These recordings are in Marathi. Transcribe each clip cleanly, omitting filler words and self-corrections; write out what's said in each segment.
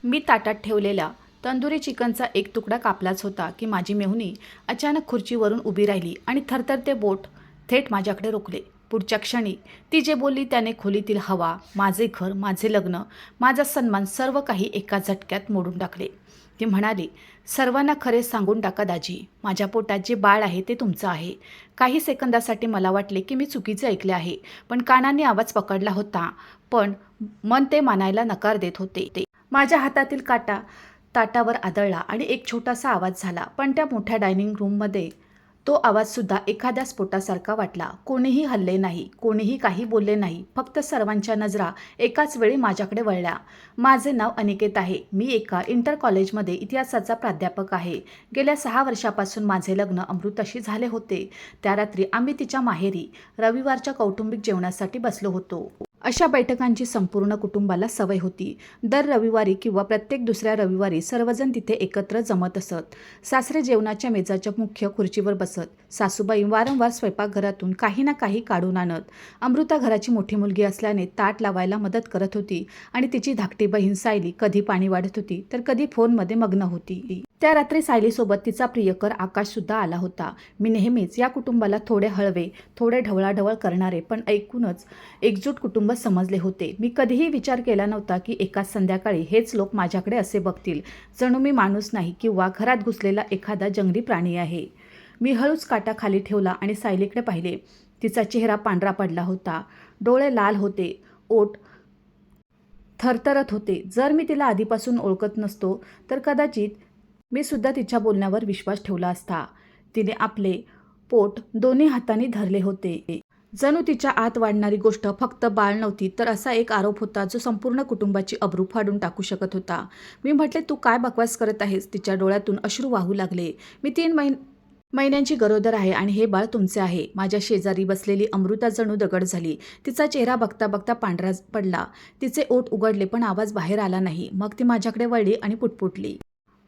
मी ताटात ठेवलेल्या तंदुरी चिकनचा एक तुकडा कापलाच होता की माझी मेहुणी अचानक खुर्चीवरून उभी राहिली आणि थरथरते बोट थेट माझ्याकडे रोखले. पुढच्या क्षणी ती जे बोलली त्याने खोलीतील हवा, माझे घर, माझे लग्न, माझा सन्मान सर्व काही एका झटक्यात मोडून टाकले. ती म्हणाली, सर्वांना खरे सांगून टाका दाजी, माझ्या पोटात जे बाळ आहे ते तुमचं आहे. काही सेकंदासाठी मला वाटले की मी चुकीचे ऐकले आहे, पण कानांनी आवाज पकडला होता, पण मन ते मानायला नकार देत होते. माझ्या हातातील काटा ताटावर आदळला आणि एक छोटासा आवाज झाला, पण त्या मोठ्या डायनिंग रूममध्ये तो आवाजसुद्धा एखाद्या स्फोटासारखा वाटला. कोणीही हलले नाही, कोणीही काही बोलले नाही, फक्त सर्वांच्या नजरा एकाच वेळी माझ्याकडे वळल्या. माझे नाव अनिकेत आहे. मी एका इंटर कॉलेजमध्ये इतिहासाचा प्राध्यापक आहे. गेल्या 6 वर्षापासून माझे लग्न अमृताशी झाले होते. त्या रात्री आम्ही तिच्या माहेरी रविवारच्या कौटुंबिक जेवणासाठी बसलो होतो. अशा बैठकांची संपूर्ण कुटुंबाला सवय होती. दर रविवारी किंवा प्रत्येक दुसऱ्या रविवारी सर्वजण तिथे एकत्र जमत असत. सासरे जेवणाच्या मेजाच्या मुख्य खुर्चीवर बसत. सासूबाई वारंवार स्वयंपाकघरातून काही ना काही काढून आणत. अमृता घराची मोठी मुलगी असल्याने ताट लावायला मदत करत होती आणि तिची धाकटी बहीण सायली कधी पाणी वाढत होती तर कधी फोनमध्ये मग्न होती. त्या रात्री सायलीसोबत तिचा प्रियकर आकाशसुद्धा आला होता. मी नेहमीच या कुटुंबाला थोडे हळवे, थोडे ढवळाढवळ करणारे, पण ऐकूनच एकजूट कुटुंब समजले होते. मी कधीही विचार केला नव्हता की एकाच संध्याकाळी हेच लोक माझ्याकडे असे बघतील, जणू मी माणूस नाही किंवा घरात घुसलेला एखादा जंगली प्राणी आहे. मी हळूच काटा खाली ठेवला आणि सायलीकडे पाहिले. तिचा चेहरा पांढरा पडला होता, डोळे लाल होते, ओठ थरथरत होते. जर मी तिला आधीपासून ओळखत नसतो तर कदाचित मी सुद्धा तिच्या बोलण्यावर विश्वास ठेवला असता. तिने आपले पोट दोन्ही हातांनी धरले होते. जणू तिच्या आत वाढणारी गोष्ट फक्त बाळ नव्हती, तर असा एक आरोप होता जो संपूर्ण कुटुंबाची अब्रू फाडून टाकू शकत होता. मी म्हटले, तू काय बकवास करत आहेस? तिच्या डोळ्यातून अश्रू वाहू लागले. मी 3 महिन्यांची गरोदर आहे आणि हे बाळ तुमचे आहे. माझ्या शेजारी बसलेली अमृता जणू दगड झाली. तिचा चेहरा बघता बघता पांढरा पडला. तिचे ओठ उघडले पण आवाज बाहेर आला नाही. मग ती माझ्याकडे वळली आणि पुटपुटली,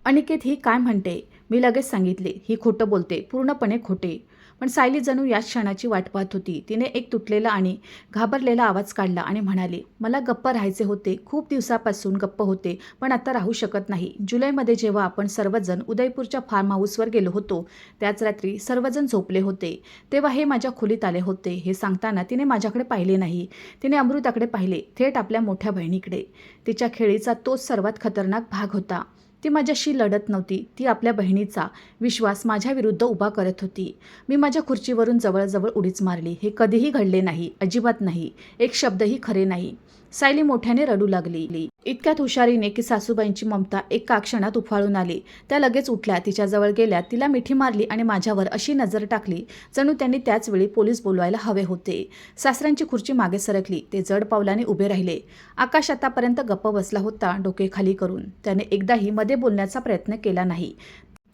अनिकेत ही काय म्हणते? मी लगेच सांगितले, ही खोटं बोलते, पूर्णपणे खोटे. पण सायली जणू याच क्षणाची वाट पाहत होती. तिने एक तुटलेला आणि घाबरलेला आवाज काढला आणि म्हणाली, मला गप्प राहायचे होते. खूप दिवसापासून गप्प होते, पण आता राहू शकत नाही. जुलैमध्ये जेव्हा आपण सर्वजण उदयपूरच्या फार्म हाऊसवर गेलो होतो, त्याच रात्री सर्वजण झोपले होते. तेव्हा हे माझ्या खोलीत आले होते. हे सांगताना तिने माझ्याकडे पाहिले नाही. तिने अमृताकडे पाहिले, थेट आपल्या मोठ्या बहिणीकडे. तिच्या खेळीचा तोच सर्वात खतरनाक भाग होता. ती माझ्याशी लढत नव्हती. ती आपल्या बहिणीचा विश्वास माझ्या विरुद्ध उभा करत होती. मी माझ्या खुर्चीवरून जवळजवळ उडीच मारली. हे कधीही घडले नाही, अजिबात नाही. एक शब्दही खरे नाही. सायली मोठ्याने रडू लागली, इतक्यात हुशारीने की सासूबाईंची ममता एका क्षणात उफाळून आली. त्या लगेच उठल्या, तिच्याजवळ गेल्या, तिला मिठी मारली आणि माझ्यावर अशी नजर टाकली जणू त्यांनी त्याच वेळी पोलीस बोलवायला हवे होते. सासऱ्यांची खुर्ची मागे सरकली. ते जड पावलाने उभे राहिले. आकाश आतापर्यंत गप्प बसला होता, डोके खाली करून. त्याने एकदाही मध्ये बोलण्याचा प्रयत्न केला नाही.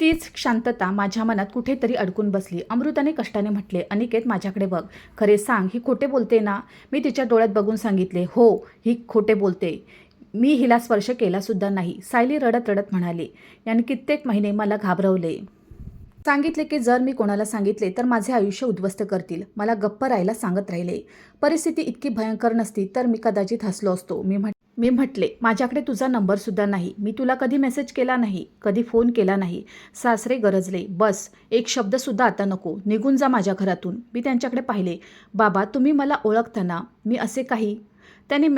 तीच शांतता माझ्या मनात कुठेतरी अडकून बसली. अमृताने कष्टाने म्हटले, अनिकेत माझ्याकडे बघ, खरे सांग, ही खोटे बोलते ना? मी तिच्या डोळ्यात बघून सांगितले, हो, ही खोटे बोलते. मी हिला स्पर्श केला सुद्धा नाही. सायली रडत रडत म्हणाली, याने कित्येक महिने मला घाबरवले. सांगितले की जर मी कोणाला सांगितले तर माझे आयुष्य उद्ध्वस्त करतील. मला गप्प राहायला सांगत राहिले. परिस्थिती इतकी भयंकर नसती तर मी कदाचित हसलो असतो. मी म्हटले, माझ्याकडे तुझा नंबर सुद्धा नाही. मी तुला कधी मेसेज केला नाही, कधी फोन केला नाही. सासरे गरजले, बस, एक शब्द सुद्धा आता नको, निघून जा माझ्या घरातून. मी त्यांच्याकडे पाहिले, बाबा तुम्ही मला ओळखता ना? मी असे काही? त्यांनी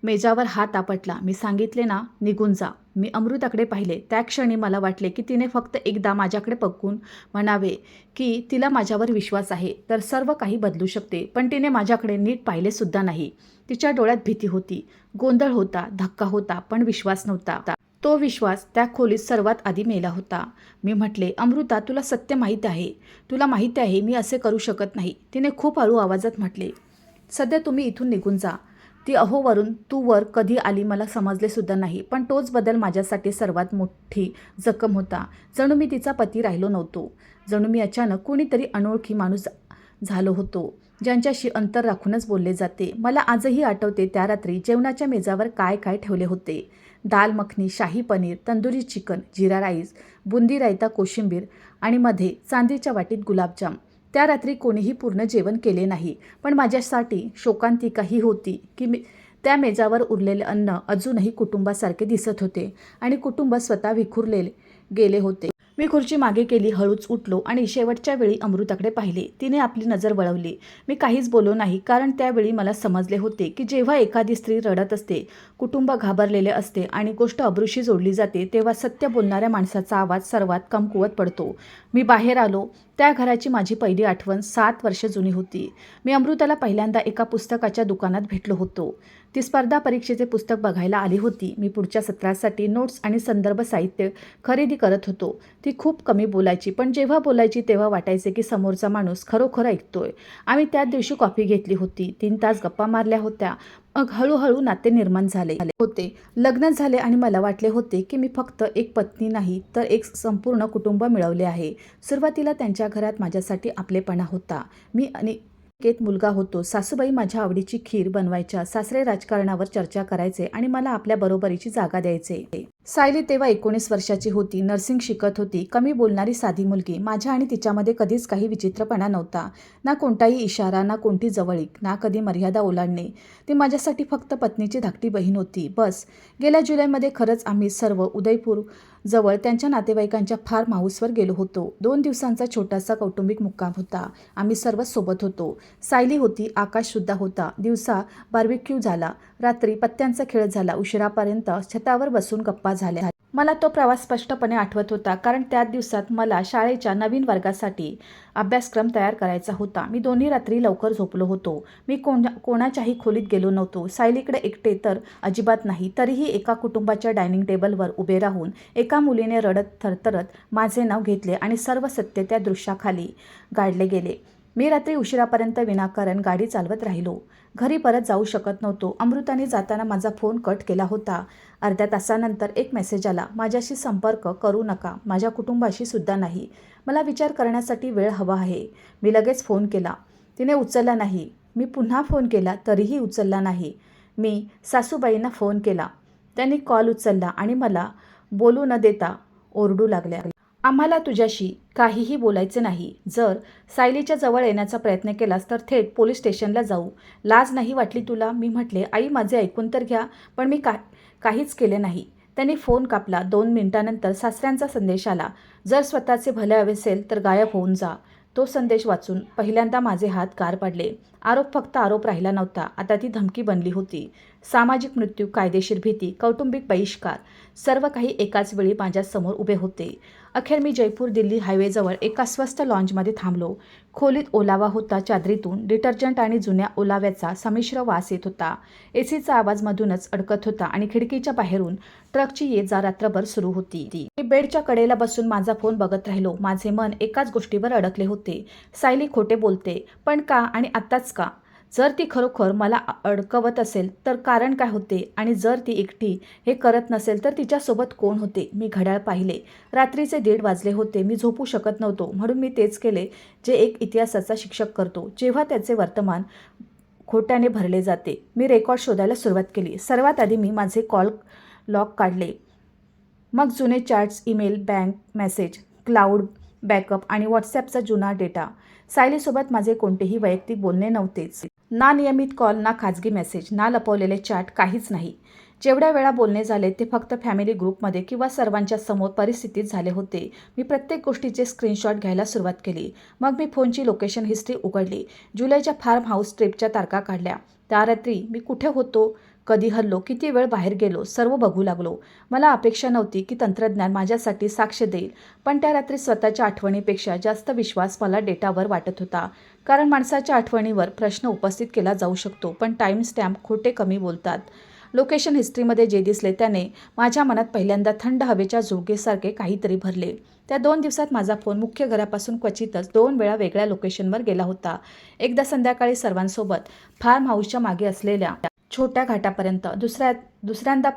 मेजावर हात आपटला. मी सांगितले ना, निघून जा. मी अमृताकडे पाहिले. त्या क्षणी मला वाटले की तिने फक्त एकदा माझ्याकडे बघून म्हणावे की तिला माझ्यावर विश्वास आहे तर सर्व काही बदलू शकते. पण तिने माझ्याकडे नीट पाहिले सुद्धा नाही. तिच्या डोळ्यात भीती होती, गोंधळ होता, धक्का होता, पण विश्वास नव्हता. तो विश्वास त्या खोलीत सर्वात आधी मेला होता. मी म्हटले, अमृता तुला सत्य माहीत आहे, तुला माहीत आहे मी असे करू शकत नाही. तिने खूप हळू आवाजात म्हटले, सध्या तुम्ही इथून निघून जा. ती अहोवरून तू वर कधी आली मला समजले सुद्धा नाही. पण तोच बदल माझ्यासाठी सर्वात मोठी जखम होता. जणू मी तिचा पती राहिलो नव्हतो. जणू मी अचानक कोणीतरी अनोळखी माणूस झालो होतो, ज्यांच्याशी अंतर राखूनच बोलले जाते. मला आजही आठवते त्या रात्री जेवणाच्या मेजावर काय काय ठेवले होते. दाल मखनी, शाही पनीर, तंदुरी चिकन, जिरा राईस, बुंदी रायता, कोशिंबीर आणि मध्ये चांदीच्या वाटीत गुलाबजाम. त्या रात्री कोणीही पूर्ण जेवण केले नाही, पण माझ्यासाठी शोकांतिका ही होती की त्या मेजावर उरलेले अन्न अजूनही कुटुंबासारखे दिसत होते आणि कुटुंब स्वतः विखुरले गेले होते. मी खुर्ची मागे केली, हळूच उठलो आणि शेवटच्या वेळी अमृताकडे पाहिले. तिने आपली नजर वळवली. मी काहीच बोललो नाही, कारण त्यावेळी मला समजले होते की जेव्हा एखादी स्त्री रडत असते, कुटुंब घाबरलेले असते आणि गोष्ट अब्रूशी जोडली जाते, तेव्हा सत्य बोलणाऱ्या माणसाचा आवाज सर्वात कमकुवत पडतो. मी बाहेर आलो. त्या घराची माझी पहिली आठवण 7 वर्ष जुनी होती. मी अमृताला पहिल्यांदा एका पुस्तकाच्या दुकानात भेटलो होतो. ती स्पर्धा परीक्षेचे पुस्तक बघायला आली होती. मी पुढच्या सत्रासाठी नोट्स आणि संदर्भ साहित्य खरेदी करत होतो. ती खूप कमी बोलायची, पण जेव्हा बोलायची तेव्हा वाटायचे की समोरचा माणूस खरोखर ऐकतोय. आम्ही त्याच दिवशी कॉफी घेतली होती. 3 तास गप्पा मारल्या होत्या. मग हळूहळू नाते निर्माण झाले होते. लग्न झाले आणि मला वाटले होते की मी फक्त एक पत्नी नाही, तर एक संपूर्ण कुटुंब मिळवले आहे. सुरुवातीला त्यांच्या घरात माझ्यासाठी आपलेपणा होता. मी अनिकेत मुलगा होतो. सासूबाई माझ्या आवडीची खीर बनवायच्या, सासरे राजकारणावर चर्चा करायचे आणि मला आपल्या बरोबरीची जागा द्यायचे. सायली तेव्हा 19 वर्षाची होती. नर्सिंग शिकत होती. कमी बोलणारी साधी मुलगी. माझ्या आणि तिच्यामध्ये कधीच काही विचित्रपणा नव्हता. ना कोणताही इशारा, ना कोणती जवळीक, ना कधी मर्यादा ओलांडणे. ती माझ्यासाठी फक्त पत्नीची धाकटी बहीण होती, बस. गेल्या जुलैमध्ये खरंच आम्ही सर्व उदयपूर जवळ त्यांच्या नातेवाईकांच्या फार्म हाऊसवर गेलो होतो. 2 दिवसांचा छोटासा कौटुंबिक मुक्काम होता. आम्ही सर्वच सोबत होतो. सायली होती, आकाशसुद्धा होता. दिवसा बार्बिक्यू झाला, रात्री पत्त्यांचा खेळ झाला, उशिरापर्यंत छतावर बसून गप्पा झाल्या. मला तो प्रवास स्पष्टपणे आठवत होता, कारण त्याच दिवसात मला शाळेच्या नवीन वर्गासाठी अभ्यासक्रम तयार करायचा होता. मी दोन्ही रात्री लवकर झोपलो होतो. मी कोणाच्याही खोलीत गेलो नव्हतो. सायलीकडे एकटे तर अजिबात नाही. तरीही एका कुटुंबाच्या डायनिंग टेबलवर उभे राहून एका मुलीने रडत थरथरत माझे नाव घेतले आणि सर्व सत्य त्या दृश्याखाली गाडले गेले. मी रात्री उशिरापर्यंत विनाकारण गाडी चालवत राहिलो. घरी परत जाऊ शकत नव्हतो. अमृताने जाताना माझा फोन कट केला होता. अर्ध्या तासानंतर एक मेसेज आला, माझ्याशी संपर्क करू नका, माझ्या कुटुंबाशी सुद्धा नाही. मला विचार करण्यासाठी वेळ हवा आहे. मी लगेच फोन केला. तिने उचलला नाही. मी पुन्हा फोन केला, तरीही उचलला नाही. मी सासूबाईंना फोन केला. त्यांनी कॉल उचलला आणि मला बोलू न देता ओरडू लागल्या, आम्हाला तुझ्याशी काहीही बोलायचे नाही. जर सायलीच्या जवळ येण्याचा प्रयत्न केलास तर थेट पोलीस स्टेशनला जाऊ. लाज नाही वाटली तुला? मी म्हटले, आई माझे ऐकून तर घ्या. पण मी काहीच केले नाही. त्यांनी फोन कापला. 2 मिनिटांनंतर सासऱ्यांचा संदेश आला, जर स्वतःचे भले हवे असेल तर गायब होऊन जा. तो संदेश वाचून पहिल्यांदा माझे हात गार पडले. आरोप फक्त आरोप राहिला नव्हता, आता ती धमकी बनली होती. सामाजिक मृत्यू, कायदेशीर भीती, कौटुंबिक बहिष्कार, सर्व काही एकाच वेळी माझ्यासमोर उभे होते. अखेर मी जयपूर दिल्ली हायवेजवळ एका स्वस्त लॉन्जमध्ये थांबलो. खोलीत ओलावा होता. चादरीतून डिटर्जंट आणि जुन्या ओलाव्याचा संमिश्र वास येत होता. एसीचा आवाज मधूनच अडकत होता आणि खिडकीच्या बाहेरून ट्रकची ये जा रात्रभर सुरू होती. मी बेडच्या कडेला बसून माझा फोन बघत राहिलो. माझे मन एकाच गोष्टीवर अडकले होते. सायली खोटे बोलते, पण का आणि आत्ताच का? जर ती खरोखर मला अडकवत असेल तर कारण काय होते? आणि जर ती एकटी हे करत नसेल तर तिच्यासोबत कोण होते? मी घड्याळ पाहिले. रात्रीचे 1:30 वाजले होते. मी झोपू शकत नव्हतो, म्हणून मी तेच केले जे एक इतिहासाचा शिक्षक करतो जेव्हा त्याचे वर्तमान खोट्याने भरले जाते. मी रेकॉर्ड शोधायला सुरुवात केली. सर्वात आधी मी माझे कॉल लॉग काढले. मग जुने chats, email, bank message, cloud backup आणि व्हॉट्सॲपचा जुना डेटा. सायलीसोबत माझे कोणतेही वैयक्तिक बोलणे नव्हतेच. ना नियमित कॉल, ना खाजगी मेसेज, ना लपवलेले चॅट, काहीच नाही. जेवढ्या वेळा बोलणे झाले ते फक्त फॅमिली ग्रुपमध्ये किंवा सर्वांच्या समोर परिस्थितीत झाले होते. मी प्रत्येक गोष्टीचे स्क्रीनशॉट घ्यायला सुरुवात केली. मग मी फोनची लोकेशन हिस्ट्री उघडली. जुलैच्या फार्म हाऊस ट्रिपच्या तारखा काढल्या. त्या रात्री मी कुठे होतो, कधी हल्लो, किती वेळ बाहेर गेलो, सर्व बघू लागलो. मला अपेक्षा नव्हती की तंत्रज्ञान माझ्यासाठी साक्ष देईल, पण त्या रात्री स्वतःच्या आठवणीपेक्षा जास्त विश्वास मला डेटावर वाटत होता. कारण माणसाच्या आठवणीवर प्रश्न उपस्थित केला जाऊ शकतो, पण टाईम स्टॅम्प खोटे कमी बोलतात. लोकेशन हिस्ट्रीमध्ये जे दिसले त्याने माझ्या मनात पहिल्यांदा थंड हवेच्या झुळकेसारखे काहीतरी भरले. त्या 2 दिवसात माझा फोन मुख्य घरापासून क्वचितच 2 वेळा वेगळ्या लोकेशनवर गेला होता. एकदा संध्याकाळी सर्वांसोबत फार्म हाऊसच्या मागे असलेल्या छोट्या घाटापर्यंत, दुसऱ्यांदा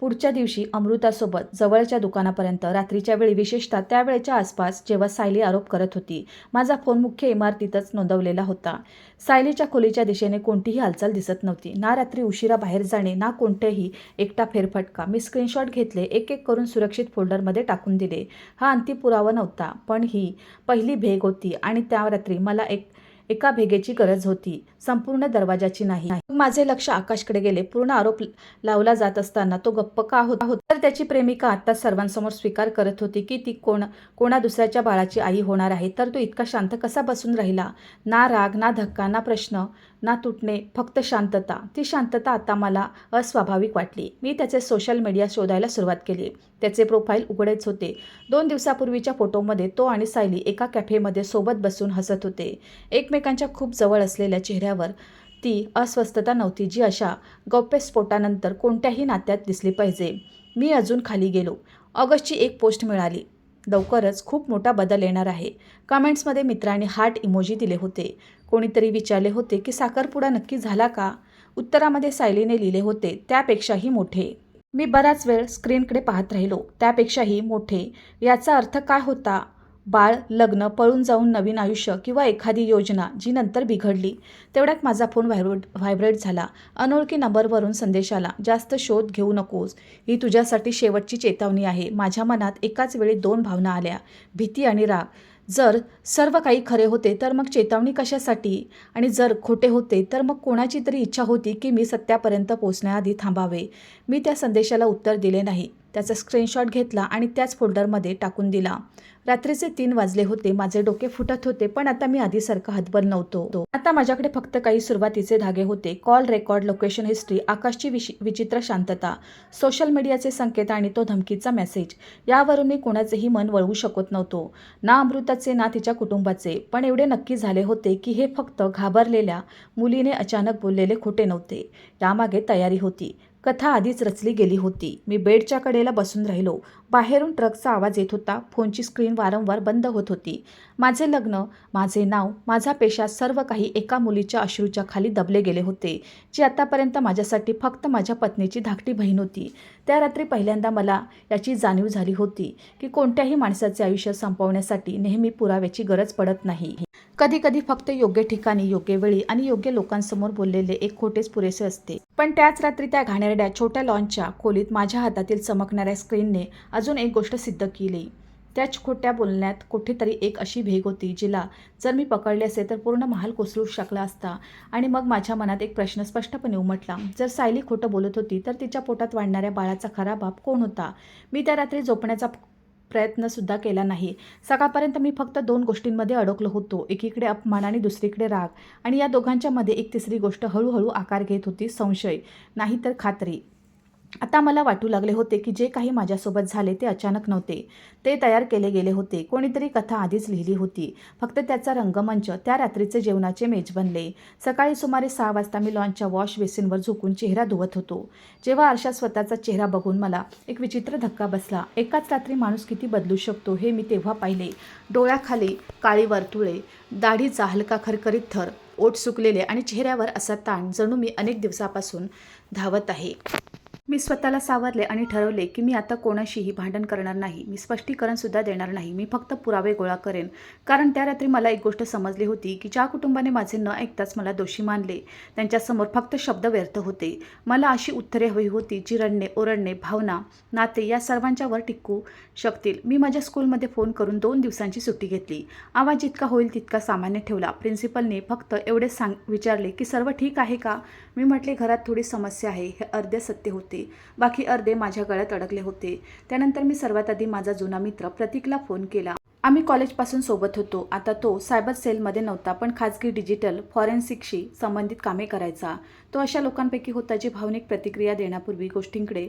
पुढच्या दिवशी अमृतासोबत जवळच्या दुकानापर्यंत. रात्रीच्या वेळी, विशेषतः त्यावेळेच्या आसपास जेव्हा सायली आरोप करत होती, माझा फोन मुख्य इमारतीतच नोंदवलेला होता. सायलीच्या खोलीच्या दिशेने कोणतीही हालचाल दिसत नव्हती. ना रात्री उशिरा बाहेर जाणे, ना कोणतेही एकटा फेरफटका. मी स्क्रीनशॉट घेतले, एक एक करून सुरक्षित फोल्डरमध्ये टाकून दिले. हा अंतिम पुरावा नव्हता, पण ही पहिली भेग होती आणि त्या रात्री मला एका भेगेची गरज होती, संपूर्ण दरवाजाची नाही. माझे लक्ष आकाशकडे गेले. पूर्ण आरोप लावला जात असताना तो गप्प का होता? तर त्याची प्रेमिका आत्ताच सर्वांसमोर स्वीकार करत होती की ती कोणा दुसऱ्याच्या बाळाची आई होणार आहे. तर तो इतका शांत कसा बसून राहिला? ना राग, ना धक्का, ना प्रश्न, ना तुटणे, फक्त शांतता. ती शांतता आता मला अस्वाभाविक वाटली. मी त्याचे सोशल मीडिया शोधायला सुरुवात केली. त्याचे प्रोफाईल उघडेच होते. 2 दिवसापूर्वीच्या फोटोमध्ये तो आणि सायली एका कॅफेमध्ये सोबत बसून हसत होते. एकमेकांच्या खूप जवळ असलेल्या चेहऱ्यावर ती अस्वस्थता नव्हती जी अशा गौप्यस्फोटानंतर कोणत्याही नात्यात दिसली पाहिजे. मी अजून खाली गेलो. ऑगस्टची एक पोस्ट मिळाली. लवकरच खूप मोठा बदल येणार आहे. कमेंट्समध्ये मित्रांनी हार्ट इमोजी दिले होते. कोणीतरी विचारले होते की साखरपुडा नक्की झाला का? उत्तरामध्ये सायलीने लिहिले होते, त्यापेक्षाही मोठे. मी बराच वेळ स्क्रीनकडे पाहत राहिलो. त्यापेक्षाही मोठे याचा अर्थ काय होता? बाळ, लग्न, पळून जाऊन नवीन आयुष्य किंवा एखादी योजना जी नंतर बिघडली. तेवढ्यात माझा फोन व्हायब्रेट झाला. अनोळखी नंबरवरून संदेश आला. जास्त शोध घेऊ नकोस. ही तुझ्यासाठी शेवटची चेतावणी आहे. माझ्या मनात एकाच वेळी 2 भावना आल्या, भीती आणि राग. जर सर्व काही खरे होते तर मग चेतावणी कशासाठी? आणि जर खोटे होते तर मग कोणाची तरी इच्छा होती की मी सत्यापर्यंत पोचण्याआधी थांबावे. मी त्या संदेशाला उत्तर दिले नाही. त्याचा स्क्रीनशॉट घेतला आणि त्याच फोल्डरमध्ये टाकून दिला. रात्रीचे 3 वाजले होते. माझे डोके फुटत होते, पण आता मी आधीसारखा हतबल नव्हतो. आता माझ्याकडे फक्त काही सुरुवातीचे धागे होते. कॉल रेकॉर्ड, लोकेशन हिस्ट्री, आकाशची विचित्र शांतता, सोशल मीडियाचे संकेत आणि तो धमकीचा मेसेज. यावरून मी कोणाचेही मन वळवू शकत नव्हतो, ना अमृताचे ना तिच्या कुटुंबाचे. पण एवढे नक्की झाले होते की हे फक्त घाबरलेल्या मुलीने अचानक बोललेले खोटे नव्हते. यामागे तयारी होती. कथा आधीच रचली गेली होती. मी बेडच्या कडेला बसून राहिलो. बाहेरून ट्रकचा आवाज येत होता. फोनची स्क्रीन वारंवार बंद होत होती. माझे लग्न, माझे नाव, माझा पेशा, सर्व काही एका मुलीच्या अश्रूच्या खाली दबले गेले होते, जी आतापर्यंत माझ्यासाठी फक्त माझ्या पत्नीची धाकटी बहीण होती. त्या रात्री पहिल्यांदा मला याची जाणीव झाली होती की कोणत्याही माणसाचे आयुष्य संपवण्यासाठी नेहमी पुराव्याची गरज पडत नाही. कधी कधी फक्त योग्य ठिकाणी, योग्य वेळी आणि योग्य लोकांसमोर बोललेले एक खोटेच पुरेसे असते. पण त्याच रात्री त्या घाणेरड्या छोट्या लॉन्चच्या खोलीत माझ्या हातातील चमकणाऱ्या स्क्रीनने अजून एक गोष्ट सिद्ध केली. त्या खोट्या बोलण्यात कुठेतरी एक अशी भेग होती जिला जर मी पकडले असे तर पूर्ण महाल कोसळू शकला असता. आणि मग माझ्या मनात एक प्रश्न स्पष्टपणे उमटला. जर सायली खोटं बोलत होती तर तिच्या पोटात वाढणाऱ्या बाळाचा खरा बाप कोण होता? मी त्या रात्री झोपण्याचा प्रयत्नसुद्धा केला नाही. सकाळपर्यंत मी फक्त 2 गोष्टींमध्ये अडकलो होतो. एकीकडे अपमान आणि दुसरीकडे राग. आणि या दोघांच्या मध्ये एक तिसरी गोष्ट हळूहळू आकार घेत होती, संशय, नाही तर खात्री. आता मला वाटू लागले होते की जे काही माझ्यासोबत झाले ते अचानक नव्हते. ते तयार केले गेले होते. कोणीतरी कथा आधीच लिहिली होती. फक्त त्याचा रंगमंच त्या रात्रीचे जेवणाचे मेज बनले. सकाळी सुमारे 6 वाजता मी लॉन्चच्या वॉश बेसिनवर झोकून चेहरा धुवत होतो. जेव्हा आरशात स्वतःचा चेहरा बघून मला एक विचित्र धक्का बसला. एकाच रात्री माणूस किती बदलू शकतो हे मी तेव्हा पाहिले. डोळ्याखाली काळी वर्तुळे, दाढीचा हलका खरखरीत थर, ओठ सुकलेले आणि चेहऱ्यावर असा ताण जणू मी अनेक दिवसापासून धावत आहे. मी स्वतःला सावरले आणि ठरवले की मी आता कोणाशीही भांडण करणार नाही. मी स्पष्टीकरणसुद्धा देणार नाही. मी फक्त पुरावे गोळा करेन. कारण त्या रात्री मला एक गोष्ट समजली होती की ज्या कुटुंबाने माझे न ऐकताच मला दोषी मानले त्यांच्यासमोर फक्त शब्द व्यर्थ होते. मला अशी उत्तरे हवी होती जी रडणे, ओरडणे, भावना, नाते या सर्वांच्या वर टिकू शकतील. मी माझ्या स्कूलमध्ये फोन करून 2 दिवसांची सुट्टी घेतली. आवाज जितका होईल तितका सामान्य ठेवला. प्रिन्सिपलने फक्त एवढेच विचारले की सर्व ठीक आहे का? मी म्हटले घरात थोडी समस्या आहे. हे अर्धे सत्य होते. बाकी अर्धे माझ्या गळ्यात अडकले होते. त्यानंतर मी सर्वात आधी माझा जुना मित्र प्रतीकला फोन केला. आम्ही कॉलेजपासून सोबत होतो. आता तो सायबर सेलमध्ये नव्हता, पण खाजगी डिजिटल फॉरेन्सिकशी संबंधित कामे करायचा. तो अशा लोकांपैकी होता जे भावनिक प्रतिक्रिया देण्यापूर्वी गोष्टींकडे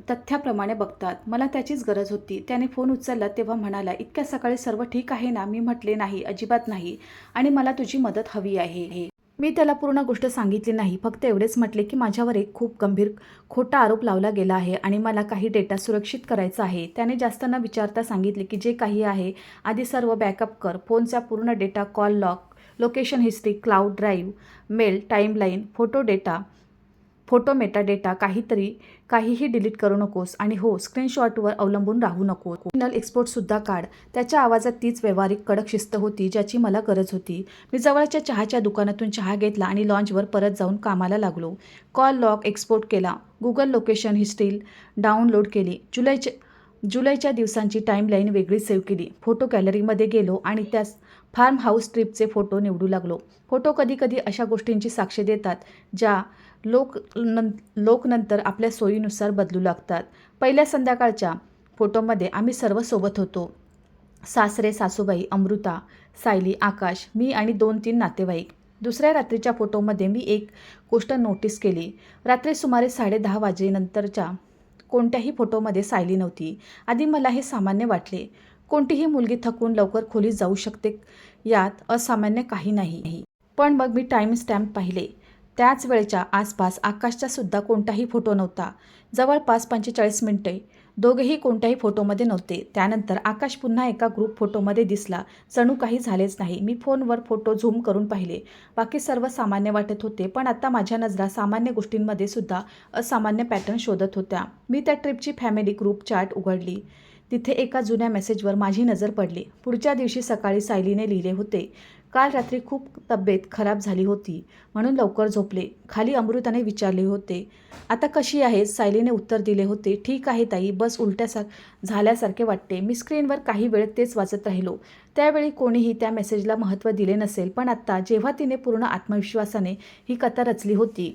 तथ्याप्रमाणे बघतात. मला त्याचीच गरज होती. त्याने फोन उचलला तेव्हा म्हणाला, इतक्या सकाळी सर्व ठीक आहे ना? मी म्हटले नाही, अजिबात नाही, आणि मला तुझी मदत हवी आहे. मी त्याला पूर्ण गोष्ट सांगितली नाही. फक्त एवढेच म्हटले की माझ्यावर एक खूप गंभीर खोटा आरोप लावला गेला आहे आणि मला काही डेटा सुरक्षित करायचा आहे. त्याने जास्त न विचारता सांगितले की जे काही आहे आधी सर्व बॅकअप कर. फोनचा पूर्ण data, call log, location history, cloud drive, mail, timeline, photo metadata, काहीही डिलीट करू नकोस. आणि हो, स्क्रीनशॉटवर अवलंबून राहू नको. फायनल एक्सपोर्टसुद्धा काढ. त्याच्या आवाजात तीच व्यावहारिक कडक शिस्त होती ज्याची मला गरज होती. मी जवळच्या चहाच्या दुकानातून चहा घेतला आणि लॉन्चवर परत जाऊन कामाला लागलो. कॉल लॉग एक्सपोर्ट केला. गुगल लोकेशन हिस्ट्री डाउनलोड केली. जुलैच्या दिवसांची टाईमलाईन वेगळी सेव्ह केली. फोटो गॅलरीमध्ये गेलो आणि त्यास फार्म हाऊस ट्रिपचे फोटो निवडू लागलो. फोटो कधीकधी अशा गोष्टींची साक्ष देतात ज्या लोक नंतर आपल्या सोयीनुसार बदलू लागतात. पहिल्या संध्याकाळच्या फोटोमध्ये आम्ही सर्व सोबत होतो. सासरे, सासूबाई, अमृता, सायली, आकाश, मी आणि 2-3 नातेवाईक. दुसऱ्या रात्रीच्या फोटोमध्ये मी एक गोष्ट नोटीस केली. रात्री सुमारे 10:30 वाजेनंतरच्या कोणत्याही फोटोमध्ये सायली नव्हती. आधी मला हे सामान्य वाटले. कोणतीही मुलगी थकून लवकर खोलीत जाऊ शकते यात असामान्य काही नाही. पण मग मी टाईम स्टॅम्प पाहिले. त्याच वेळेच्या आसपास आकाशचा सुद्धा कोणताही फोटो नव्हता. जवळपास 45 मिनिटे दोघेही कोणत्याही फोटोमध्ये नव्हते. त्यानंतर आकाश पुन्हा एका ग्रुप फोटोमध्ये दिसला. जणू काही झालेच नाही. मी फोनवर फोटो झूम करून पाहिले. बाकी सर्व सामान्य वाटत होते, पण आता माझ्या नजरा सामान्य गोष्टींमध्ये सुद्धा असामान्य पॅटर्न शोधत होत्या. मी त्या ट्रिपची फॅमिली ग्रुप चॅट उघडली. तिथे एका जुन्या मेसेजवर माझी नजर पडली. पुढच्या दिवशी सकाळी सायलीने लिहिले होते, काल रात्री खूप तब्येत खराब झाली होती म्हणून लवकर झोपले. खाली अमृताने विचारले होते, आता कशी आहेस? सायलीने उत्तर दिले होते, ठीक आहे ताई, बस झाल्यासारखे वाटते. मी स्क्रीनवर काही वेळ तेच वाचत राहिलो. त्यावेळी कोणीही त्या मेसेजला महत्त्व दिले नसेल, पण आत्ता जेव्हा तिने पूर्ण आत्मविश्वासाने ही कथा रचली होती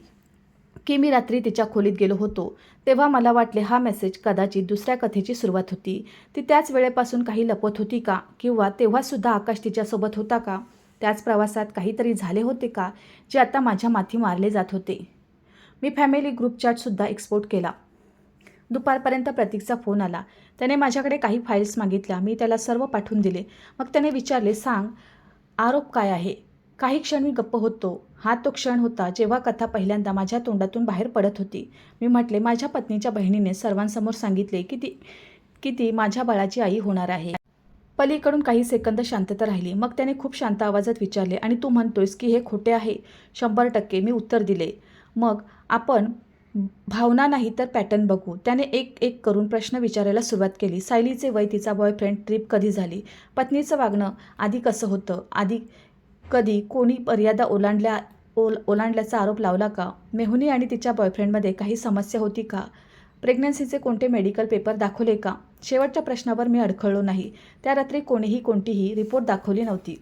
की मी रात्री तिच्या खोलीत गेलो होतो, तेव्हा मला वाटले हा मेसेज कदाचित दुसऱ्या कथेची सुरुवात होती. ती त्याच वेळेपासून काही लपवत होती का? किंवा तेव्हासुद्धा आकाश तिच्यासोबत होता का? त्याच प्रवासात काहीतरी झाले होते का जे आता माझ्या माथी मारले जात होते? मी फॅमिली ग्रुप चॅटसुद्धा एक्सपोर्ट केला. दुपारपर्यंत प्रतीकचा फोन आला. त्याने माझ्याकडे काही फाईल्स मागितल्या. मी त्याला सर्व पाठवून दिले. मग त्याने विचारले, सांग, आरोप काय आहे? काही क्षण मी गप्प होतो. हा तो क्षण होता जेव्हा कथा पहिल्यांदा माझ्या तोंडातून बाहेर पडत होती. मी म्हटले, माझ्या पत्नीच्या बहिणीने सर्वांसमोर सांगितले की ती माझ्या बाळाची आई होणार आहे. पलीकडून काही सेकंद शांतता राहिली. मग त्याने खूप शांत आवाजात विचारले, आणि तू म्हणतोयस की हे खोटे आहे? 100%, मी उत्तर दिले. मग आपण भावना नाही तर पॅटर्न बघू. त्याने एक एक करून प्रश्न विचारायला सुरुवात केली. सायलीचे वय, तिचा बॉयफ्रेंड, ट्रिप कधी झाली, पत्नीचं वागणं आधी कसं होतं, आधी कधी कोणी मर्यादा ओलांडल्याचा आरोप लावला का, मेहुनी आणि तिच्या बॉयफ्रेंडमध्ये काही समस्या होती का, प्रेग्नन्सीचे कोणते मेडिकल पेपर दाखवले का? शेवटच्या प्रश्नावर मी अडखळलो नाही. त्या रात्री कोणीही कोणतीही रिपोर्ट दाखवली नव्हती.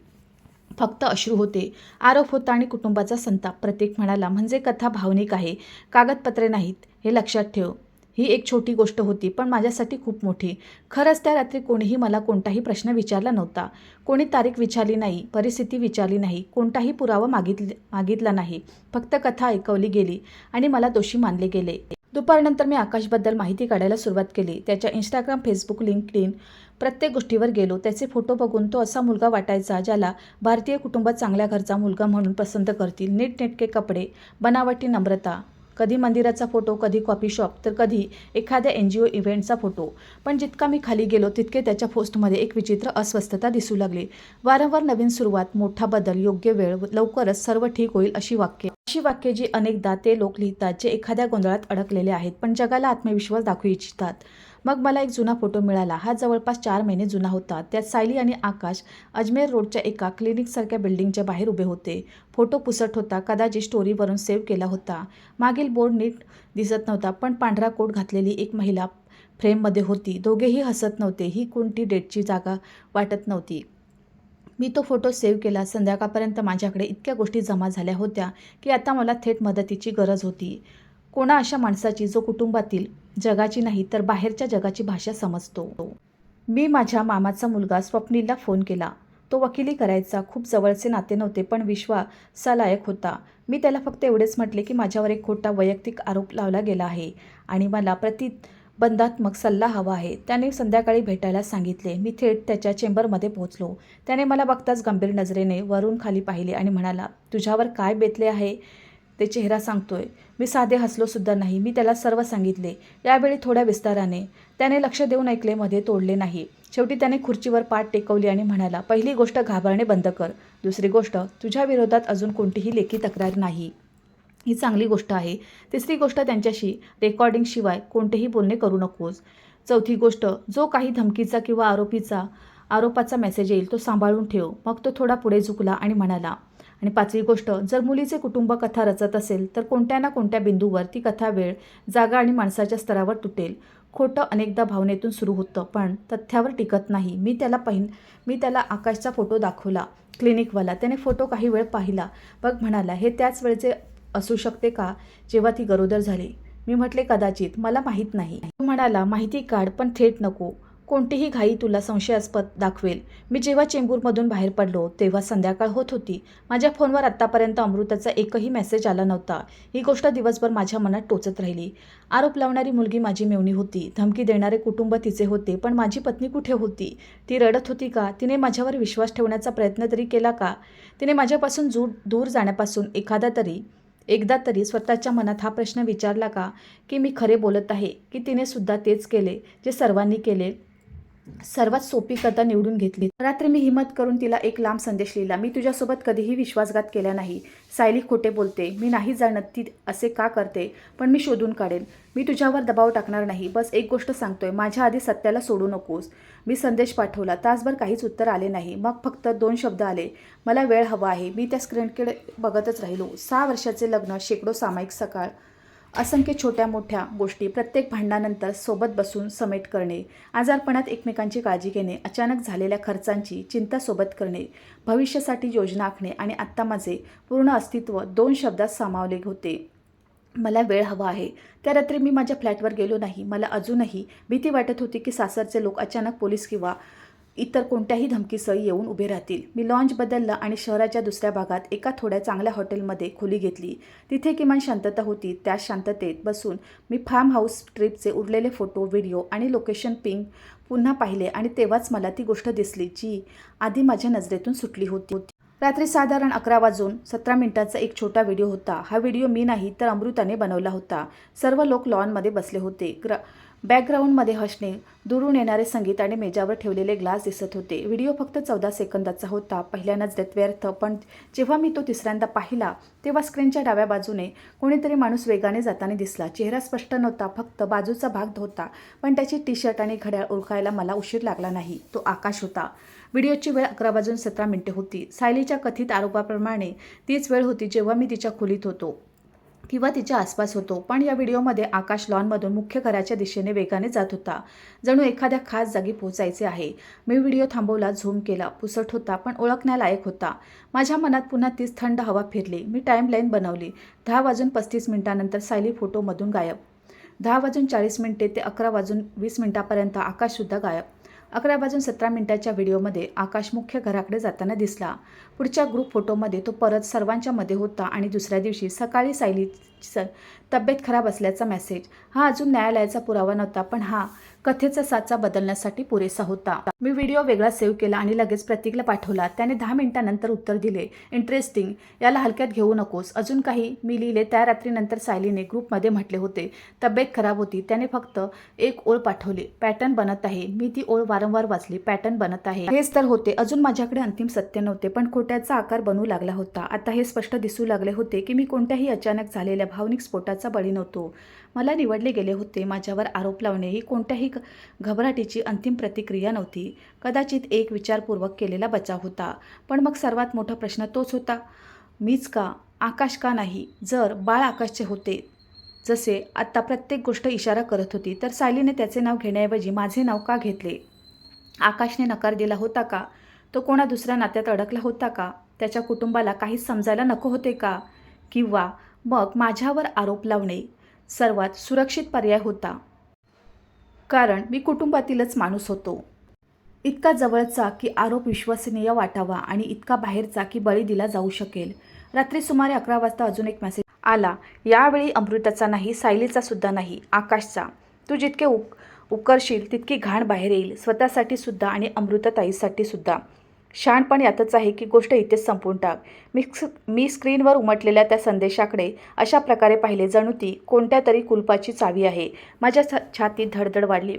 फक्त अश्रू होते, आरोप होता आणि कुटुंबाचा संताप. प्रतीक म्हणाला, म्हणजे कथा भावनिक आहे, कागदपत्रे नाहीत, हे लक्षात ठेव. ही एक छोटी गोष्ट होती, पण माझ्यासाठी खूप मोठी. खरंच त्या रात्री कोणीही मला कोणताही प्रश्न विचारला नव्हता. कोणी तारीख विचारली नाही, परिस्थिती विचारली नाही, कोणताही पुरावा मागितला नाही. फक्त कथा ऐकवली गेली आणि मला दोषी मानले गेले. दुपारनंतर मी आकाशबद्दल माहिती काढायला सुरुवात केली. त्याच्या इंस्टाग्राम, फेसबुक, लिंक्डइन प्रत्येक गोष्टीवर गेलो. त्याचे फोटो बघून तो असा मुलगा वाटायचा ज्याला भारतीय कुटुंबात चांगल्या घरचा मुलगा म्हणून पसंत करतील. नीटनेटके कपडे, बनावटी नम्रता, कधी मंदिराचा फोटो, कधी कॉफी शॉप, तर कधी एखाद्या NGO इव्हेंटचा फोटो. पण जितका मी खाली गेलो तितके त्याच्या पोस्टमध्ये एक विचित्र अस्वस्थता दिसू लागली. वारंवार नवीन सुरुवात, मोठा बदल, योग्य वेळ, लवकरच सर्व ठीक होईल अशी वाक्ये जी अनेकदा ते लोक लिहितात जे एखाद्या गोंधळात अडकलेले आहेत पण जगाला आत्मविश्वास दाखवू इच्छितात. मग मला एक जुना फोटो मिळाला. हा जवळपास 4 महिने जुना होता. त्यात सायली आणि आकाश अजमेर रोडच्या एका क्लिनिकसारख्या बिल्डिंगच्या बाहेर उभे होते. फोटो पुसट होता, कदाचित स्टोरीवरून सेव्ह केला होता. मागील बोर्ड नीट दिसत नव्हता, पण पांढरा कोट घातलेली एक महिला फ्रेममध्ये होती. दोघेही हसत नव्हते. ही कोणती डेटची जागा वाटत नव्हती. मी तो फोटो सेव्ह केला. संध्याकाळपर्यंत माझ्याकडे इतक्या गोष्टी जमा झाल्या होत्या की आता मला थेट मदतीची गरज होती. कोणा अशा माणसाची जो कुटुंबातील जगाची नाही तर बाहेरच्या जगाची भाषा समजतो. मी माझ्या मामाचा मुलगा स्वप्नीलला फोन केला. तो वकिली करायचा. खूप जवळचे नाते नव्हते, पण विश्वासालायक होता. मी त्याला फक्त एवढेच म्हटले की माझ्यावर एक खोटा वैयक्तिक आरोप लावला गेला आहे आणि मला प्रतिबंधात्मक सल्ला हवा आहे. त्याने संध्याकाळी भेटायला सांगितले. मी थेट त्याच्या चेंबरमध्ये पोहोचलो. त्याने मला बघताच गंभीर नजरेने वरून खाली पाहिले आणि म्हणाला, तुझ्यावर काय बेतले आहे ते चेहरा सांगतोय. मी साधे हसलो सुद्धा नाही. मी त्याला सर्व सांगितले. यावेळी थोड्या विस्ताराने. त्याने लक्ष देऊन ऐकले, मध्ये तोडले नाही. शेवटी त्याने खुर्चीवर पाठ टेकवली आणि म्हणाला, पहिली गोष्ट घाबरणे बंद कर. दुसरी गोष्ट, तुझ्या विरोधात अजून कोणतीही लेखी तक्रार नाही. ही चांगली गोष्ट आहे. तिसरी गोष्ट, त्यांच्याशी रेकॉर्डिंगशिवाय कोणतेही बोलणे करू नकोस. चौथी गोष्ट, जो काही धमकीचा किंवा आरोपाचा मेसेज येईल तो सांभाळून ठेव. मग तो थोडा पुढे झुकला आणि म्हणाला, आणि 5वी गोष्ट, जर मुलीचे कुटुंब कथा रचत असेल तर कोणत्या ना कोणत्या बिंदूवर ती कथा वेळ, जागा आणि माणसाच्या स्तरावर तुटेल. खोटं अनेकदा भावनेतून सुरू होतं पण तथ्यावर टिकत नाही. मी त्याला आकाशचा फोटो दाखवला, क्लिनिकवाला. त्याने फोटो काही वेळ पाहिला. बघ म्हणाला, हे त्याच वेळचे असू शकते का जेव्हा ती गरोदर झाली? मी म्हटले, कदाचित, मला माहीत नाही. तो म्हणाला, माहिती काढ पण थेट नको. कोणतीही घाई तुला संशयास्पद दाखवेल. मी जेव्हा चेंबूरमधून बाहेर पडलो तेव्हा संध्याकाळ होत होती. माझ्या फोनवर आत्तापर्यंत अमृताचा एकही मेसेज आला नव्हता. ही गोष्ट दिवसभर माझ्या मनात टोचत राहिली. आरोप लावणारी मुलगी माझी मेव्हणी होती. धमकी देणारे कुटुंब तिचे होते. पण माझी पत्नी कुठे होती? ती रडत होती का? तिने माझ्यावर विश्वास ठेवण्याचा प्रयत्न तरी केला का? तिने माझ्यापासून दूर जाण्यापासून एकदा तरी स्वतःच्या मनात हा प्रश्न विचारला का की मी खरे बोलत आहे की तिने सुद्धा तेच केले जे सर्वांनी केले? सर्वात सोपी कथा निवडून घेतली. रात्री मी हिम्मत करून तिला एक लांब संदेश लिहिला. मी तुझ्यासोबत कधीही विश्वासघात केला नाही. सायली खोटे बोलते. मी नाही जाणत ती असे का करते, पण मी शोधून काढेन. मी तुझ्यावर दबाव टाकणार नाही. बस एक गोष्ट सांगतोय, माझ्या आधी सत्याला सोडू नकोस. मी संदेश पाठवला. तासभर काहीच उत्तर आले नाही. मग फक्त 2 शब्द आले, मला वेळ हवा आहे. मी त्या स्क्रीनकडे बघतच राहिलो. 6 वर्षाचे लग्न, शेकडो सामायिक सकाळ, असंख्य छोट्या मोठ्या गोष्टी, प्रत्येक भांडणानंतर सोबत बसून समेट करणे, आजारपणात एकमेकांची काळजी घेणे, अचानक झालेल्या खर्चांची चिंता सोबत करणे, भविष्यासाठी योजना आखणे आणि आत्ता माझे पूर्ण अस्तित्व 2 शब्दात सामावले होते, मला वेळ हवा आहे. त्या रात्री मी माझ्या फ्लॅटवर गेलो नाही. मला अजूनही भीती वाटत होती की सासरचे लोक अचानक पोलीस किंवा इतर कोणत्याही धमकीसह येऊन उभे राहतील. मी लॉन्च बदललं आणि शहराच्या दुसऱ्या भागात एका थोड्या चांगल्या हॉटेलमध्ये खोली घेतली. तिथे किमान शांतता होती. त्या शांततेत बसून मी फार्म हाऊस ट्रिपचे उरलेले फोटो, व्हिडिओ आणि लोकेशन पिंग पुन्हा पाहिले आणि तेव्हाच मला ती गोष्ट दिसली जी आधी माझ्या नजरेतून सुटली होती. रात्री साधारण 11:17 एक छोटा व्हिडिओ होता. हा व्हिडिओ मी नाही तर अमृताने बनवला होता. सर्व लोक लॉनमध्ये बसले होते. बॅकग्राऊंडमध्ये हसणे, दुरून येणारे संगीत आणि मेजावर ठेवलेले ग्लास दिसत होते. व्हिडिओ फक्त 14 सेकंदाचा होता. पहिल्या नजरेत व्यर्थ, पण जेव्हा मी तो तिसऱ्यांदा पाहिला तेव्हा स्क्रीनच्या डाव्या बाजूने कोणीतरी माणूस वेगाने जाताना दिसला. चेहरा स्पष्ट नव्हता, फक्त बाजूचा भाग होता. पण त्याची टी-शर्ट आणि घड्याळ ओळखायला मला उशीर लागला नाही. तो आकाश होता. व्हिडिओची वेळ 11:17 होती. सायलीच्या कथित आरोपाप्रमाणे तीच वेळ होती जेव्हा मी तिच्या खोलीत होतो किंवा तिच्या आसपास होतो. पण या व्हिडिओमध्ये आकाश लॉनमधून मुख्य घराच्या दिशेने वेगाने जात होता, जणू एखाद्या खास जागी पोहोचायचे आहे. मी व्हिडिओ थांबवला, झूम केला. पुसट होता पण ओळखण्यालायक होता. माझ्या मनात पुन्हा तीच थंड हवा फिरली. मी टाईमलाईन बनवली. 10:35 सायली फोटोमधून गायब. 10:40 ते 11:20 आकाशसुद्धा गायब. 11:17 व्हिडिओमध्ये आकाश मुख्य घराकडे जाताना दिसला. पुढच्या ग्रुप फोटोमध्ये तो परत सर्वांच्या मध्ये होता आणि दुसऱ्या दिवशी सकाळी सायलीची तब्येत खराब असल्याचा मेसेज. हा अजून न्यायालयाचा पुरावा नव्हता, पण हा कथेचा साचा बदलण्यासाठी पुरेसा होता. मी व्हिडिओ वेगळा सेव्ह केला आणि लगेच प्रतीकला पाठवला. त्याने 10 मिनिटांनंतर उत्तर दिले, इंटरेस्टिंग, याला हलक्यात घेऊ नकोस. अजून काही मी लिहिले. त्या रात्रीनंतर सायलीने ग्रुपमध्ये म्हटले होते तब्येत खराब होती. त्याने फक्त एक ओळ पाठवली, पॅटर्न बनत आहे. मी ती ओळ वारंवार वाचली, पॅटर्न बनत आहे. हेच तर होते. अजून माझ्याकडे अंतिम सत्य नव्हते, पण खोट्याचा आकार बनू लागला होता. आता हे स्पष्ट दिसू लागले होते की मी कोणत्याही अचानक झालेल्या भावनिक स्फोटाचा बळी नव्हतो. मला निवडले गेले होते. माझ्यावर आरोप लावणे ही कोणत्याही घबराटीची अंतिम प्रतिक्रिया नव्हती. कदाचित एक विचारपूर्वक केलेला बचाव होता. पण मग सर्वात मोठा प्रश्न तोच होता, मीच का? आकाश का नाही? जर बाळ आकाशचे होते, जसे आत्ता प्रत्येक गोष्ट इशारा करत होती, तर सायलीने त्याचे नाव घेण्याऐवजी माझे नाव का घेतले? आकाशने नकार दिला होता का? तो कोणा दुसऱ्या नात्यात अडकला होता का? त्याच्या कुटुंबाला काहीच समजायला नको होते का? किंवा मग माझ्यावर आरोप लावणे सर्वात सुरक्षित पर्याय होता, कारण मी कुटुंबातीलच माणूस होतो. इतका जवळचा की आरोप विश्वसनीय वाटावा आणि इतका बाहेरचा की बळी दिला जाऊ शकेल. रात्री सुमारे 11 वाजता अजून एक मेसेज आला. यावेळी अमृताचा नाही, सायलीचा सुद्धा नाही, आकाशचा. तू जितके उकरशील तितकी घाण बाहेर येईल, स्वतःसाठी सुद्धा आणि अमृताताईसाठी सुद्धा. शहाणपण यातच आहे की गोष्ट इथेच संपवून टाक. मी स्क्रीनवर उमटलेल्या त्या संदेशाकडे अशा प्रकारे पाहिले, जणू ती कोणत्या तरी कुलपाची चावी आहे. माझ्या छातीत धडधड वाढली.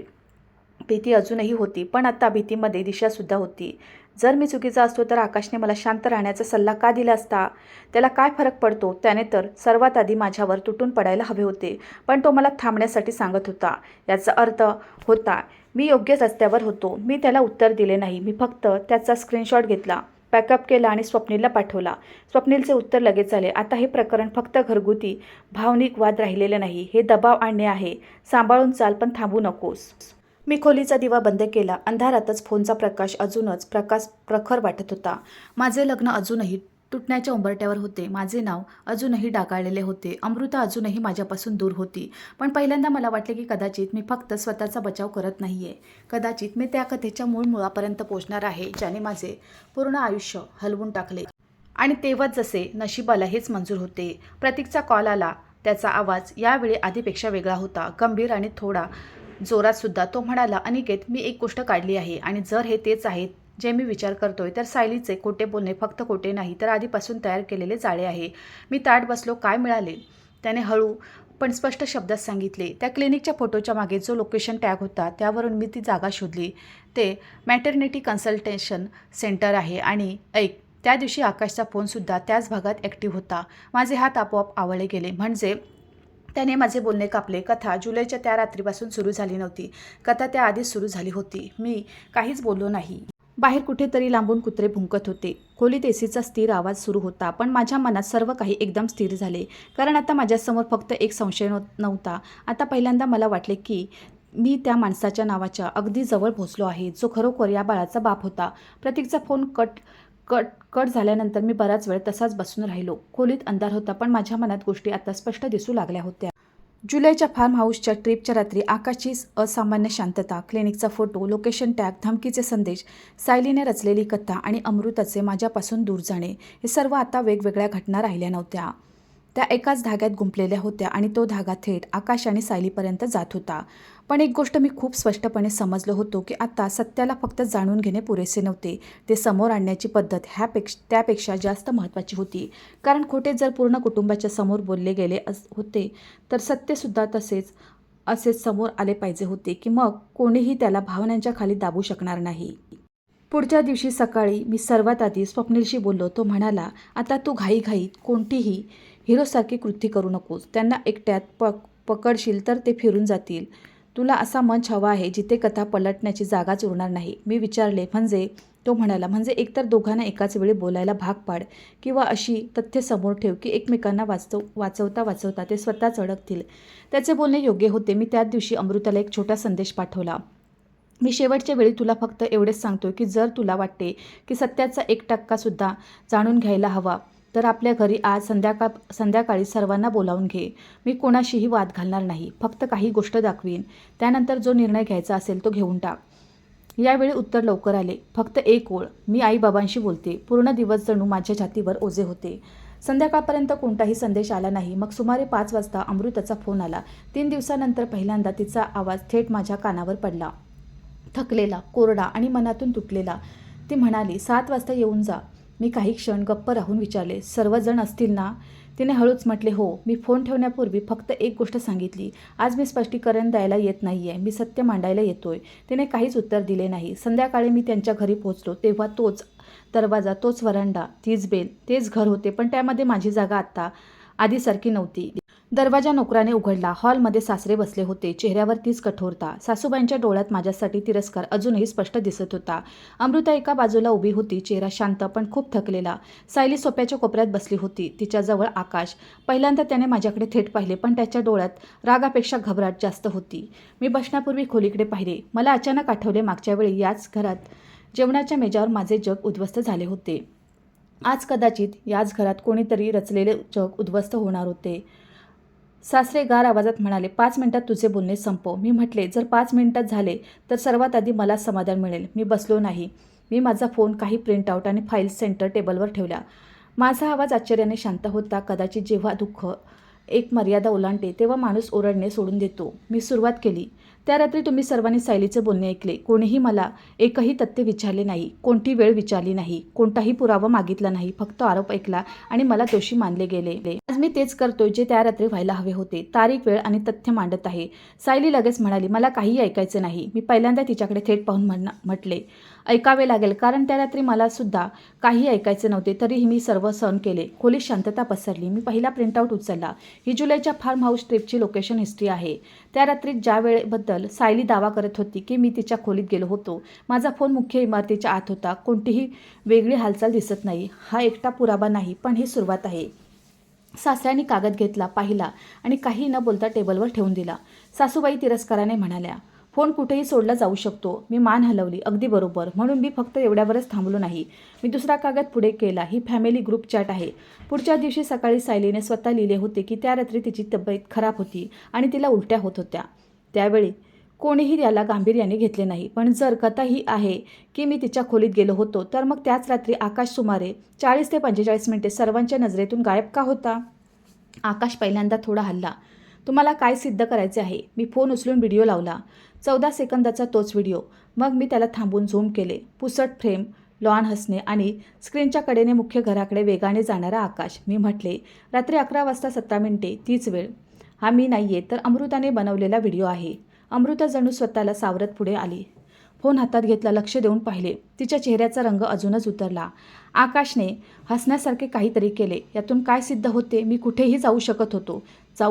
भीती अजूनही होती, पण आता भीतीमध्ये दिशासुद्धा होती. जर मी चुकीचा असतो तर आकाशने मला शांत राहण्याचा सल्ला का दिला असता? त्याला काय फरक पडतो? त्याने तर सर्वात आधी माझ्यावर तुटून पडायला हवे होते, पण तो मला थांबण्यासाठी सांगत होता. याचा अर्थ होता मी योग्य रस्त्यावर होतो. मी त्याला उत्तर दिले नाही. मी फक्त त्याचा स्क्रीनशॉट घेतला. पॅकअप केला आणि स्वप्नीलला पाठवला. स्वप्नीलचे उत्तर लगेच आले, आता हे प्रकरण फक्त घरगुती भावनिक वाद राहिलेले नाही, हे दबाव आणणे आहे. सांभाळून चाल, पण थांबू नकोस. मी खोलीचा दिवा बंद केला. अंधारातच फोनचा प्रकाश अजूनच प्रखर वाटत होता. माझे लग्न अजूनही तुटण्याच्या उंबरठ्यावर होते. माझे नाव अजूनही डागाळलेले होते. अमृता अजूनही माझ्यापासून दूर होती. पण पहिल्यांदा मला वाटले की कदाचित मी फक्त स्वतःचा बचाव करत नाहीये. कदाचित मी त्या कथेच्या मूळ मुळापर्यंत पोहोचणार आहे, ज्याने माझे पूर्ण आयुष्य हलवून टाकले. आणि तेव्हाच जसे नशिबाला हेच मंजूर होते. प्रतीकचा कॉल आला. त्याचा आवाज यावेळी आधीपेक्षा वेगळा होता, गंभीर आणि थोडा जोरात सुद्धा. तो म्हणाला, अनिकेत, मी एक गोष्ट काढली आहे आणि जर हे तेच आहेत जे मी विचार करतोय, तर सायलीचे खोटे बोलणे फक्त खोटे नाही, तर आधीपासून तयार केलेले जाळे आहे. मी ताठ बसलो. काय मिळाले? त्याने हळू पण स्पष्ट शब्दात सांगितले. त्या क्लिनिकच्या फोटोच्या मागे जो लोकेशन टॅग होता, त्यावरून मी ती जागा शोधली. ते मॅटर्निटी कन्सल्टेशन सेंटर आहे. आणि ऐक, त्या दिवशी आकाशचा फोनसुद्धा त्याच भागात ॲक्टिव्ह होता. माझे हात आपोआप आवळले गेले. म्हणजे त्याने माझे बोलणे कापले. कथा जुलैच्या त्या रात्रीपासून सुरू झाली नव्हती. कथा त्याआधीच सुरू झाली होती. मी काहीच बोललो नाही. बाहेर कुठेतरी लांबून कुत्रे भुंकत होते. खोलीत एसीचा स्थिर आवाज सुरू होता. पण माझ्या मनात सर्व काही एकदम स्थिर झाले. कारण आता माझ्यासमोर फक्त एक संशय नव्हता. आता पहिल्यांदा मला वाटले की मी त्या माणसाच्या नावाच्या अगदी जवळ पोहोचलो आहे, जो खरोखर या बाळाचा बाप होता. प्रतीकचा फोन कट झाल्यानंतर मी बराच वेळ तसाच बसून राहिलो. खोलीत अंधार होता, पण माझ्या मनात गोष्टी आता स्पष्ट दिसू लागल्या होत्या. जुलैच्या फार्म हाऊसच्या ट्रिपच्या रात्री आकाशची असामान्य शांतता, क्लिनिकचा फोटो, लोकेशन टॅग, धमकीचे संदेश, सायलीने रचलेली कथा आणि अमृताचे माझ्यापासून दूर जाणे, हे सर्व आता वेगवेगळ्या घटना राहिल्या नव्हत्या. त्या एकाच धाग्यात गुंफलेल्या होत्या आणि तो धागा थेट आकाश आणि सायलीपर्यंत जात होता. पण एक गोष्ट मी खूप स्पष्टपणे समजलो होतो की आता सत्याला फक्त जाणून घेणे पुरेसे नव्हते, ते समोर आणण्याची पद्धत त्यापेक्षा जास्त महत्त्वाची होती. कारण खोटे जर पूर्ण कुटुंबाच्या समोर बोलले गेले होते, तर सत्यसुद्धा असेच समोर आले पाहिजे होते की मग कोणीही त्याला भावनांच्या खाली दाबू शकणार नाही. पुढच्या दिवशी सकाळी मी सर्वात आधी स्वप्नीलशी बोललो. तो म्हणाला, आता तू घाईघाईत कोणतीही हिरोसारखी कृती करू नकोस. त्यांना एकट्यात पकडशील तर ते फिरून जातील. तुला असा मंच हवा आहे जिथे कथा पलटण्याची जागाच उरणार नाही. मी विचारले, म्हणजे? तो म्हणाला, म्हणजे एकतर दोघांना एकाच वेळी बोलायला भाग पाड, किंवा अशी तथ्य समोर ठेव की एकमेकांना वाचवता ते स्वतःच अडकतील. त्याचे बोलणे योग्य होते. मी त्याच दिवशी अमृताला एक छोटा संदेश पाठवला. मी शेवटच्या वेळी तुला फक्त एवढेच सांगतोय की जर तुला वाटते की सत्याचा 1% जाणून घ्यायला हवा, तर आपल्या घरी आज संध्याकाळी सर्वांना बोलावून घे. मी कोणाशीही वाद घालणार नाही, फक्त काही गोष्ट दाखवीन. त्यानंतर जो निर्णय घ्यायचा असेल तो घेऊन टाक. यावेळी उत्तर लवकर आले. फक्त एक ओळ, मी आईबाबांशी बोलते. पूर्ण दिवस जणू माझ्या छातीवर ओझे होते. संध्याकाळपर्यंत कोणताही संदेश आला नाही. मग सुमारे 5 वाजता अमृताचा फोन आला. 3 दिवसानंतर पहिल्यांदा तिचा आवाज थेट माझ्या कानावर पडला. थकलेला, कोरडा आणि मनातून तुटलेला. ती म्हणाली, 7 वाजता येऊन जा. मी काही क्षण गप्प राहून विचारले, सर्वजण असतील ना? तिने हळूच म्हटले, हो. मी फोन ठेवण्यापूर्वी फक्त एक गोष्ट सांगितली, आज मी स्पष्टीकरण द्यायला येत नाहीये, मी सत्य मांडायला येतोय. तिने काहीच उत्तर दिले नाही. संध्याकाळी मी त्यांच्या घरी पोहोचलो तेव्हा तोच दरवाजा, तोच वरांडा, तीच बेल, तेच घर होते. पण त्यामध्ये माझी जागा आता आधीसारखी नव्हती. दरवाजा नोकराने उघडला. हॉलमध्ये सासरे बसले होते. चेहऱ्यावर तीच कठोरता. सासूबाईंच्या डोळ्यात माझ्यासाठी तिरस्कार अजूनही स्पष्ट दिसत होता. अमृता एका बाजूला उभी होती, चेहरा शांत पण खूप थकलेला. सायली सोप्याच्या कोपऱ्यात बसली होती. तिच्याजवळ आकाश. पहिल्यांदा त्याने माझ्याकडे थेट पाहिले, पण त्याच्या डोळ्यात रागापेक्षा घबराट जास्त होती. मी बसण्यापूर्वी खोलीकडे पाहिले. मला अचानक आठवले, मागच्या वेळी याच घरात जेवणाच्या मेजावर माझे जग उद्ध्वस्त झाले होते. आज कदाचित याच घरात कोणीतरी रचलेले जग उद्ध्वस्त होणार होते. सासरे गार आवाजात म्हणाले, 5 मिनिटात तुझे बोलणे संपव. मी म्हटले, जर 5 मिनिटात झाले तर सर्वात आधी मला समाधान मिळेल. मी बसलो नाही. मी माझा फोन, काही प्रिंटआउट आणि फाईल्स सेंटर टेबलवर ठेवल्या. माझा आवाज आश्चर्याने शांत होता. कदाचित जेव्हा दुःख एक मर्यादा ओलांडते तेव्हा माणूस ओरडणे सोडून देतो. मी सुरुवात केली. त्या रात्री तुम्ही सर्वांनी सायलीचे बोलणे ऐकले. कोणीही मला एकही तथ्य विचारले नाही, कोणती वेळ विचारली नाही, कोणताही पुरावा मागितला नाही. फक्त आरोप ऐकला आणि मला दोषी मानले गेले. आज मी तेच करतोय जे त्या रात्री व्हायला हवे होते. तारीख, वेळ आणि तथ्य मांडत आहे. सायली लगेच म्हणाली, मला काहीही ऐकायचे नाही. मी पहिल्यांदा तिच्याकडे थेट पाहून म्हटले, ऐकावे लागेल, कारण त्या रात्री मला सुद्धा काही ऐकायचे नव्हते. तरीही मी सर्व सहन केले. खोलीत शांतता पसरली. मी पहिला प्रिंटआउट उचलला. ही जुलैच्या फार्म हाऊस ट्रिपची लोकेशन हिस्ट्री आहे. त्या रात्री ज्या वेळेबद्दल दरअसल सायली दावा करत होती की मी तिच्या खोलीत गेलो होतो. माझा फोन मुख्य इमारतीच्या आत होता. कोणतीही वेगळी हालचाल दिसत नाही. हा एकटा पुरावा नाही, पण ही सुरुवात आहे. सासऱ्यांनी कागद घेतला, पाहिला आणि काही न बोलता टेबलवर ठेवून दिला. सासूबाई तिरस्काराने म्हणाल्या, फोन कुठेही सोडला जाऊ शकतो. मी मान हलवली. अगदी बरोबर. म्हणून मी फक्त एवढ्यावरच थांबलो नाही. मी दुसरा कागद पुढे केला. ही फॅमिली ग्रुप चॅट आहे. पुढच्या दिवशी सकाळी सायलीने स्वतः लिहिले होते की त्या रात्री तिची तब्येत खराब होती आणि तिला उलट्या होत होत्या. त्यावेळी कोणीही याला गांभीर्याने घेतले नाही. पण जर कथा ही आहे की मी तिच्या खोलीत गेलो होतो, तर मग त्याच रात्री आकाश सुमारे 40 ते 45 मिनिटे सर्वांच्या नजरेतून गायब का होता? आकाश पहिल्यांदा थोडा हलला. तुम्हाला काय सिद्ध करायचे आहे? मी फोन उचलून व्हिडिओ लावला. 14 सेकंदाचा तोच व्हिडिओ. मग मी त्याला थांबून झूम केले. पुसट फ्रेम, लॉन हसणे आणि स्क्रीनच्या कडेने मुख्य घराकडे वेगाने जाणारा आकाश. मी म्हटले, रात्री 11 वाजता 17 मिनिटे, तीच वेळ. हा मी नाहीये, तर अमृताने बनवलेला व्हिडिओ आहे. अमृता जणू स्वतःला सावरत पुढे आली. फोन हातात घेतला, लक्ष देऊन पाहिले. तिच्या चेहऱ्याचा रंग अजूनच उतरला. आकाशने हसण्यासारखे काहीतरी केले. यातून काय सिद्ध होते? मी कुठेही जाऊ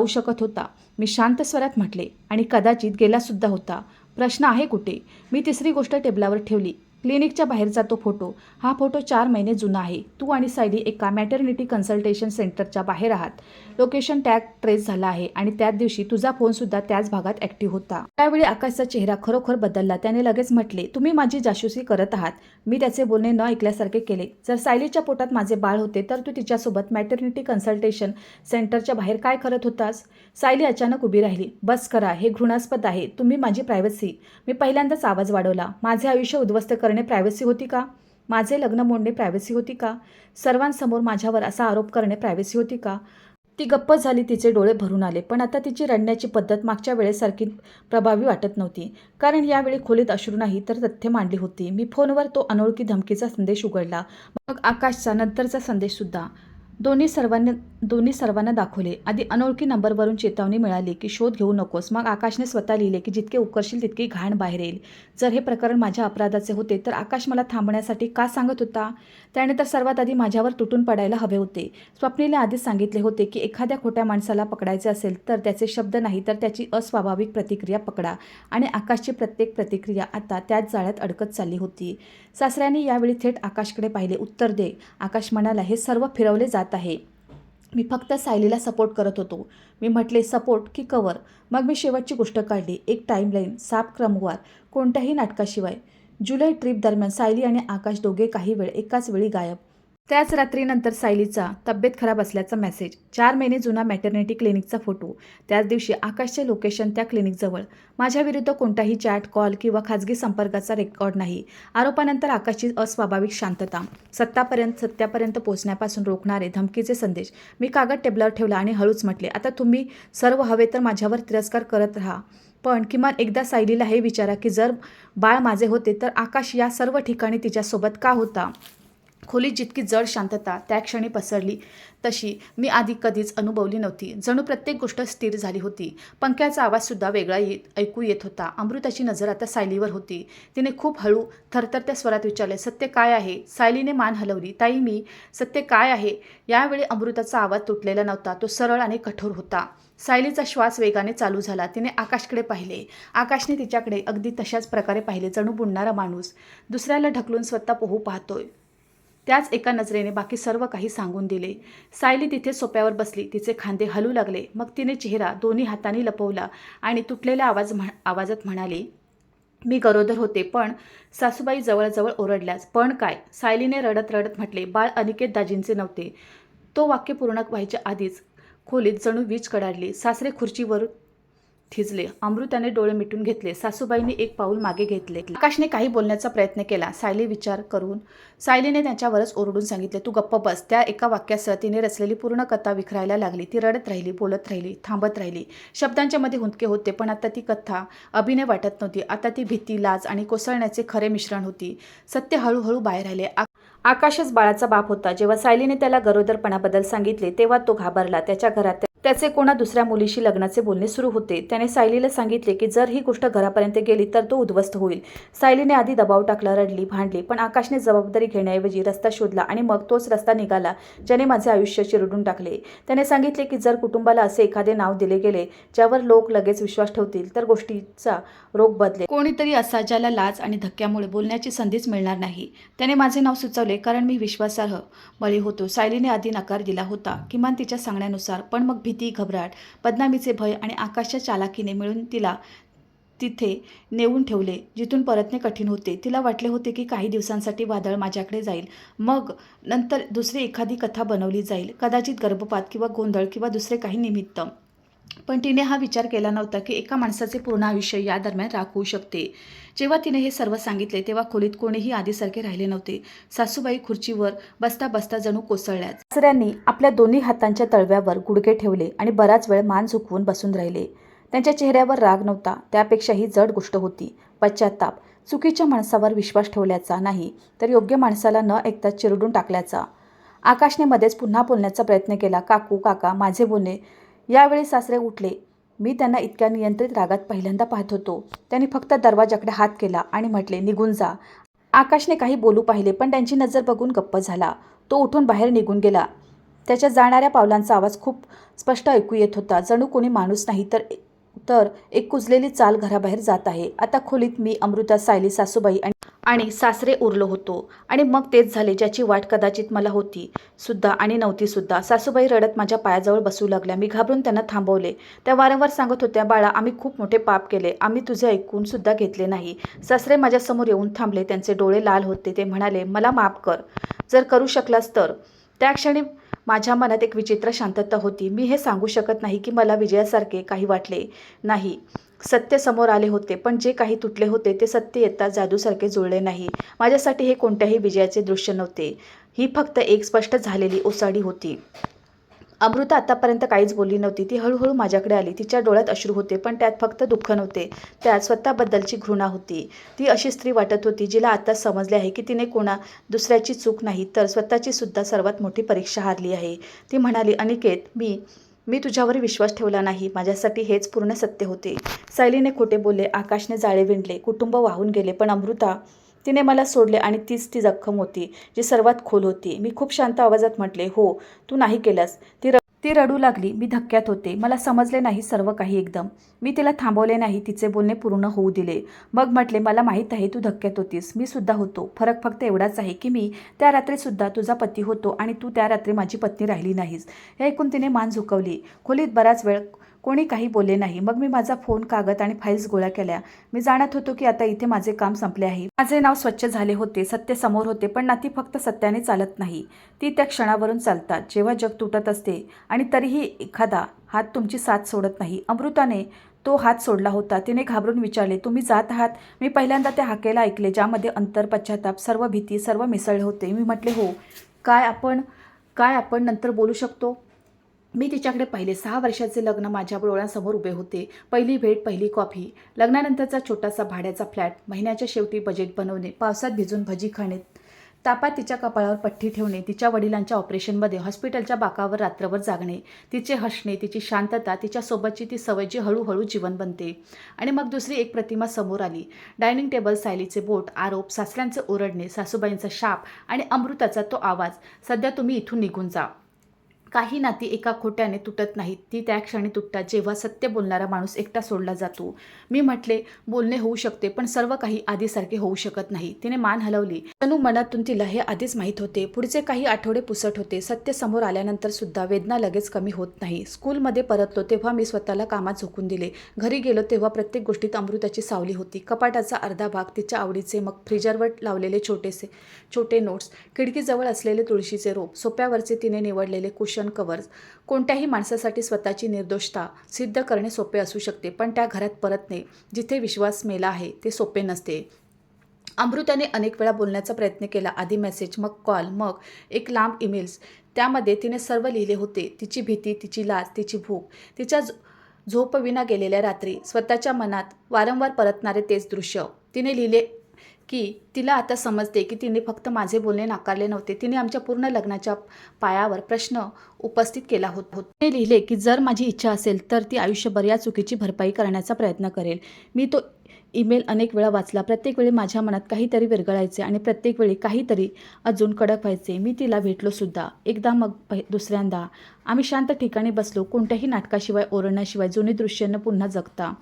शकत होता. मी शांत स्वरात म्हटले, आणि कदाचित गेलासुद्धा होता. प्रश्न आहे कुठे? मी तिसरी गोष्ट टेबलावर ठेवली. क्लिनिकच्या बाहेरचा तो फोटो. हा फोटो 4 महिने जुना आहे. तू आणि सायली एका मॅटर्निटी कन्सल्टेशन सेंटरच्या बाहेर आहात. लोकेशन टॅग ट्रेस झाला आहे आणि त्याच दिवशी तुझा फोनसुद्धा त्याच भागात ॲक्टिव्ह होता. त्यावेळी आकाशचा चेहरा खरोखर बदलला. त्याने लगेच म्हटले, तुम्ही माझी जासूसी करत आहात. मी त्याचे बोलणे न ऐकल्यासारखे केले. जर सायलीच्या पोटात माझे बाळ होते, तर तू तिच्यासोबत मॅटर्निटी कन्सल्टेशन सेंटरच्या बाहेर काय करत होतास? सायली अचानक उभी राहिली. बस करा, हे घृणास्पद आहे. तुम्ही माझी प्रायव्हसी. मी पहिल्यांदाच आवाज वाढवला. माझे आयुष्य उद्ध्वस्त करणे प्रायव्हसी होती का? माझे लग्न मोडणे प्रायव्हसी होती का? सर्वांसमोर माझ्यावर असा आरोप करणे प्रायव्हसी होती का? ती गप्प झाली. तिचे डोळे भरून आले. पण आता तिची रडण्याची पद्धत मागच्या वेळेसारखी प्रभावी वाटत नव्हती. कारण यावेळी खोलीत अश्रू नाही, तर तथ्य मांडली होती. मी फोनवर तो अनोळखी धमकीचा संदेश उघडला. मग आकाशचा नंतरचा संदेशसुद्धा. दोन्ही सर्वांना दाखवले. आधी अनोळखी नंबरवरून चेतावणी मिळाली की शोध घेऊ नकोस. मग आकाशने स्वतः लिहिले की जितके उकरशील तितकी घाण बाहेर येईल. जर हे प्रकरण माझ्या अपराधाचे होते, तर आकाश मला थांबण्यासाठी का सांगत होता? त्याने तर सर्वात आधी माझ्यावर तुटून पडायला हवे होते. स्वप्नीलने आधीच सांगितले होते की एखाद्या खोट्या माणसाला पकडायचे असेल तर त्याचे शब्द नाही, तर त्याची अस्वाभाविक प्रतिक्रिया पकडा. आणि आकाशची प्रत्येक प्रतिक्रिया आता त्याच जाळ्यात अडकत चालली होती. सासऱ्यांनी यावेळी थेट आकाशकडे पाहिले. उत्तर दे. आकाश म्हणाला, हे सर्व फिरवले जात आहे. मी फक्त सायलीला सपोर्ट करत होतो. मी म्हटले, सपोर्ट की कवर? मग मी शेवटची गोष्ट काढली. एक टाईमलाईन, साफ क्रमवार, कोणत्याही नाटकाशिवाय. जुलै ट्रिप दरम्यान सायली आणि आकाश दोघे काही वेळ एकाच वेळी गायब. त्याच रात्रीनंतर सायलीचा तब्येत खराब असल्याचा मेसेज. 4 महिने जुना मॅटर्निटी क्लिनिकचा फोटो. त्याच दिवशी आकाशचे लोकेशन त्या क्लिनिकजवळ. माझ्याविरुद्ध कोणताही चॅट, कॉल किंवा खाजगी संपर्काचा रेकॉर्ड नाही. आरोपानंतर आकाशची अस्वाभाविक शांतता. सत्यापर्यंत पोहोचण्यापासून रोखणारे धमकीचे संदेश. मी कागद टेबलावर ठेवला आणि हळूच म्हटले, आता तुम्ही सर्व हवे तर माझ्यावर तिरस्कार करत राहा. पण किमान एकदा सायलीला हे विचारा की जर बाळ माझे होते, तर आकाश या सर्व ठिकाणी तिच्यासोबत का होता? खोलीत जितकी जड शांतता त्या क्षणी पसरली, तशी मी आधी कधीच अनुभवली नव्हती. जणू प्रत्येक गोष्ट स्थिर झाली होती. पंख्याचा आवाजसुद्धा वेगळा ऐकू येत होता. अमृताची नजर आता सायलीवर होती. तिने खूप हळू, थरथरत्या स्वरात विचारले, सत्य काय आहे? सायलीने मान हलवली. ताई, मी सत्य काय आहे? यावेळी अमृताचा आवाज तुटलेला नव्हता. तो सरळ आणि कठोर होता. सायलीचा श्वास वेगाने चालू झाला. तिने आकाशकडे पाहिले. आकाशने तिच्याकडे अगदी तशाच प्रकारे पाहिले, जणू बुडणारा माणूस दुसऱ्याला ढकलून स्वतः पोहू पाहतोय. त्याच एका नजरेने बाकी सर्व काही सांगून दिले. सायली तिथे सोप्यावर बसली. तिचे खांदे हलू लागले. मग तिने चेहरा दोन्ही हातांनी लपवला आणि तुटलेल्या आवाजात म्हणाली, मी गरोदर होते. पण सासूबाई जवळजवळ ओरडल्याच. पण काय? सायलीने रडत रडत म्हटले, बाळ अनिकेत दाजींचे नव्हते. तो वाक्य पूर्ण व्हायच्या आधीच खोलीत जणू वीज कडाडली. सासरे खुर्चीवर थिजले. अमृताने डोळे मिटून घेतले. सासूबाईंनी एक पाऊल मागे घेतले. आकाशने काही बोलण्याचा प्रयत्न केला. सायलीने त्याच्यावरच ओरडून सांगितले, तू गप्प बस. त्या एका वाक्यासह तिने रचलेली पूर्ण कथा विखरायला लागली. ती रडत राहिली, बोलत राहिली, थांबत राहिली. शब्दांच्या मध्ये हुंदके होते, पण आता ती कथा अभिनय वाटत नव्हती. आता ती भीती, लाज आणि कोसळण्याचे खरे मिश्रण होती. सत्य हळूहळू बाहेर आले. आकाशच बाळाचा बाप होता. जेव्हा सायलीने त्याला गरोदरपणाबद्दल सांगितले, तेव्हा तो घाबरला. त्याचे कोणा दुसऱ्या मुलीशी लग्नाचे बोलणे सुरू होते. त्याने सायलीला सांगितले की जर ही गोष्ट घरापर्यंत गेली तर तो उद्ध्वस्त होईल. सायलीने आधी दबाव टाकला, रडली, भांडली, पण आकाशने जबाबदारी घेण्याऐवजी रस्ता शोधला आणि मग तोच रस्ता निघाला ज्याने माझे आयुष्य चिरडून टाकले. त्याने सांगितले की जर कुटुंबाला असे एखादे नाव दिले गेले ज्यावर लोक लगेच विश्वास ठेवतील तर गोष्टीचा रोग बदलेल. कोणीतरी असा ज्याला लाज आणि धक्क्यामुळे बोलण्याची संधीच मिळणार नाही. त्याने माझे नाव सुचवले कारण मी विश्वासार्ह बळी होतो. सायलीने आधी नकार दिला होता, किमान तिच्या सांगण्यानुसार, पण मग भीती, घबराट, बदनामीचे भय आणि आकाशच्या चालाकीने मिळून तिला तिथे नेऊन ठेवले जिथून परतणे कठीण होते. तिला वाटले होते की काही दिवसांसाठी वादळ माझ्याकडे जाईल, मग नंतर दुसरी एखादी कथा बनवली जाईल, कदाचित गर्भपात किंवा गोंधळ किंवा दुसरे काही निमित्त. पण तिने हा विचार केला नव्हता की एका माणसाचे पूर्ण आयुष्य या दरम्यान राख होऊ शकते. जेव्हा तिने हे सर्व सांगितले तेव्हा खोलीत कोणीही आधीसारखे राहिले नव्हते. सासूबाई खुर्चीवर बसता बसता जणू कोसळल्या. सासऱ्यांनी आपल्या दोन्ही हातांच्या तळव्यावर गुडघे ठेवले आणि बराच वेळ मान झुकवून बसून राहिले. त्यांच्या चेहऱ्यावर राग नव्हता, त्यापेक्षाही जड गोष्ट होती, पश्चाताप. चुकीच्या माणसावर विश्वास ठेवल्याचा नाही, तर योग्य माणसाला न ऐकता चिरडून टाकल्याचा. आकाशने मध्येच पुन्हा बोलण्याचा प्रयत्न केला. काकू, काका, माझे बोलणे. यावेळी सासरे उठले. मी त्यांना इतक्या नियंत्रित रागात पहिल्यांदा पाहत होतो. त्यांनी फक्त दरवाजाकडे हात केला आणि म्हटले, निघून जा. आकाशने काही बोलू पाहिले, पण त्यांची नजर बघून गप्प झाला. तो उठून बाहेर निघून गेला. त्याच्या जाणाऱ्या पावलांचा आवाज खूप स्पष्ट ऐकू येत होता, जणू कोणी माणूस नाही तर एक कुजलेली चाल घराबाहेर जात आहे. आता खोलीत मी, अमृता, सायली, सासूबाई आणि सासरे उरलो होतो. आणि मग तेच झाले ज्याची वाट कदाचित मला होती सुद्धा आणि नव्हती सुद्धा. सासूबाई रडत माझ्या पायाजवळ बसू लागल्या. मी घाबरून त्यांना थांबवले. त्या वारंवार सांगत होत्या, बाळा, आम्ही खूप मोठे पाप केले, आम्ही तुझे ऐकून सुद्धा घेतले नाही. सासरे माझ्यासमोर येऊन थांबले. त्यांचे डोळे लाल होते. ते म्हणाले, मला माफ कर, जर करू शकलास तर. त्या क्षणी माझ्या मनात एक विचित्र शांतता होती. मी हे सांगू शकत नाही की मला विजयासारखे काही वाटले नाही. सत्य समोर आले होते, पण जे काही तुटले होते ते सत्य येता जादूसारखे जुळले नाही. माझ्यासाठी हे कोणत्याही विजयाचे दृश्य नव्हते. ही फक्त एक स्पष्ट झालेली ओसाडी होती. अमृता आतापर्यंत काहीच बोलली नव्हती. ती हळूहळू माझ्याकडे आली. तिच्या डोळ्यात अश्रू होते, पण त्यात फक्त दुःख नव्हते, त्यात स्वतःबद्दलची घृणा होती. ती अशी स्त्री वाटत होती जिला आता समजले आहे की तिने कोणा दुसऱ्याची चूक नाही तर स्वतःची सुद्धा सर्वात मोठी परीक्षा हारली आहे. ती म्हणाली, अनिकेत, मी तुझ्यावर विश्वास ठेवला नाही. माझ्यासाठी हेच पूर्ण सत्य होते. सायलीने खोटे बोलले, आकाशने जाळे विणले, कुटुंब वाहून गेले, पण अमृता, तिने मला सोडले आणि तीच ती जखम होती जी सर्वात खोल होती. मी खूप शांत आवाजात म्हटले, हो, तू नाही केलास. ती रडू लागली. मी धक्क्यात होते. मला समजले नाही सर्व काही एकदम. मी तिला थांबवले नाही, तिचे बोलणे पूर्ण होऊ दिले. मग म्हटले, मला माहीत आहे तू धक्क्यात होतीस, मी सुद्धा होतो. फरक फक्त एवढाच आहे की मी त्या रात्री सुद्धा तुझा पती होतो आणि तू त्या रात्री माझी पत्नी राहिली नाहीस. हे ऐकून तिने मान झुकवली. खोलीत बराच वेळ कोणी काही बोलले नाही. मग मी माझा फोन, कागद आणि फाईल्स गोळा केल्या. मी जाणत होतो की आता इथे माझे काम संपले आहे. माझे नाव स्वच्छ झाले होते, सत्य समोर होते, पण नाती फक्त सत्याने चालत नाही, ती त्या क्षणावरून चालतात जेव्हा जग तुटत असते आणि तरीही एखादा हात तुमची साथ सोडत नाही. अमृताने तो हात सोडला होता. तिने घाबरून विचारले, तुम्ही जात आहात? मी पहिल्यांदा त्या हाकेला ऐकले ज्यामध्ये अंतर, पश्चाताप, सर्व भीती, सर्व मिसळले होते. मी म्हटले, हो. काय आपण नंतर बोलू शकतो? मी तिच्याकडे पाहिले. 6 वर्षाचे लग्न माझ्या डोळ्यांसमोर उभे होते. पहिली भेट, पहिली कॉफी, लग्नानंतरचा छोटासा भाड्याचा फ्लॅट, महिन्याच्या शेवटी बजेट बनवणे, पावसात भिजून भजी खाणे, तापात तिच्या कपाळावर पट्टी ठेवणे, तिच्या वडिलांच्या ऑपरेशनमध्ये हॉस्पिटलच्या बाकावर रात्रभर जागणे, तिचे हसणे, तिची शांतता, तिच्यासोबतची ती सवय जी हळूहळू जीवन बनते. आणि मग दुसरी एक प्रतिमा समोर आली. डायनिंग टेबल, सायलीचे बोट, आरोप, सासऱ्यांचे ओरडणे, सासूबाईंचा शाप आणि अमृताचा तो आवाज, सध्या तुम्ही इथून निघून जा. काही नाती एका खोट्याने तुटत नाहीत, ती त्या क्षणी तुटतात जेव्हा सत्य बोलणारा माणूस एकटा सोडला जातो. मी म्हटले, बोलणे होऊ शकते, पण सर्व काही आधीसारखे होऊ शकत नाही. तिने मान हलवली. तनू मनातून तिला हे आधीच माहीत होते. पुढचे काही आठवडे पुसट होते. सत्य समोर आल्यानंतर सुद्धा वेदना लगेच कमी होत नाही. स्कूलमध्ये परतलो तेव्हा मी स्वतःला कामात झोकून दिले. घरी गेलो तेव्हा प्रत्येक गोष्टीत अमृताची सावली होती. कपाटाचा अर्धा भाग तिच्या आवडीचे, मग फ्रीजरवर लावलेले छोटे नोट्स, खिडकीजवळ असलेले तुळशीचे रोप, सोप्यावरचे तिने निवडलेले कुशन कव्हर्स. कोणत्याही माणसासाठी स्वतःची निर्दोषता सिद्ध करणे सोपे असू शकते, पण त्या घरात परतणे जिथे विश्वास मेला आहे ते सोपे नसते. अमृताने अनेक वेळा बोलण्याचा प्रयत्न केला. आधी मेसेज, मग कॉल, मग एक लांब ईमेल्स. त्यामध्ये तिने सर्व लिहिले होते. तिची भीती, तिची लाज, तिची भूक, तिच्या झोपविना गेलेल्या रात्री, स्वतःच्या मनात वारंवार परतणारे तेच दृश्य. तिने लिहिले की तिला आता समजते की तिने फक्त माझे बोलणे नाकारले नव्हते, तिने आमच्या पूर्ण लग्नाच्या पायावर प्रश्न उपस्थित केला होता. तिने लिहिले की जर माझी इच्छा असेल तर ती आयुष्यभर या चुकीची भरपाई करण्याचा प्रयत्न करेल. मी तो ईमेल अनेक वेळा वाचला. प्रत्येक वेळी माझ्या मनात काहीतरी विरघळायचे आणि प्रत्येक वेळी काहीतरी अजून कडक व्हायचे. मी तिला भेटलोसुद्धा. एकदा, मग दुसऱ्यांदा. आम्ही शांत ठिकाणी बसलो, कोणत्याही नाटकाशिवाय, ओरडण्याशिवाय, जुनी दृश्य न पुन्हा जगता.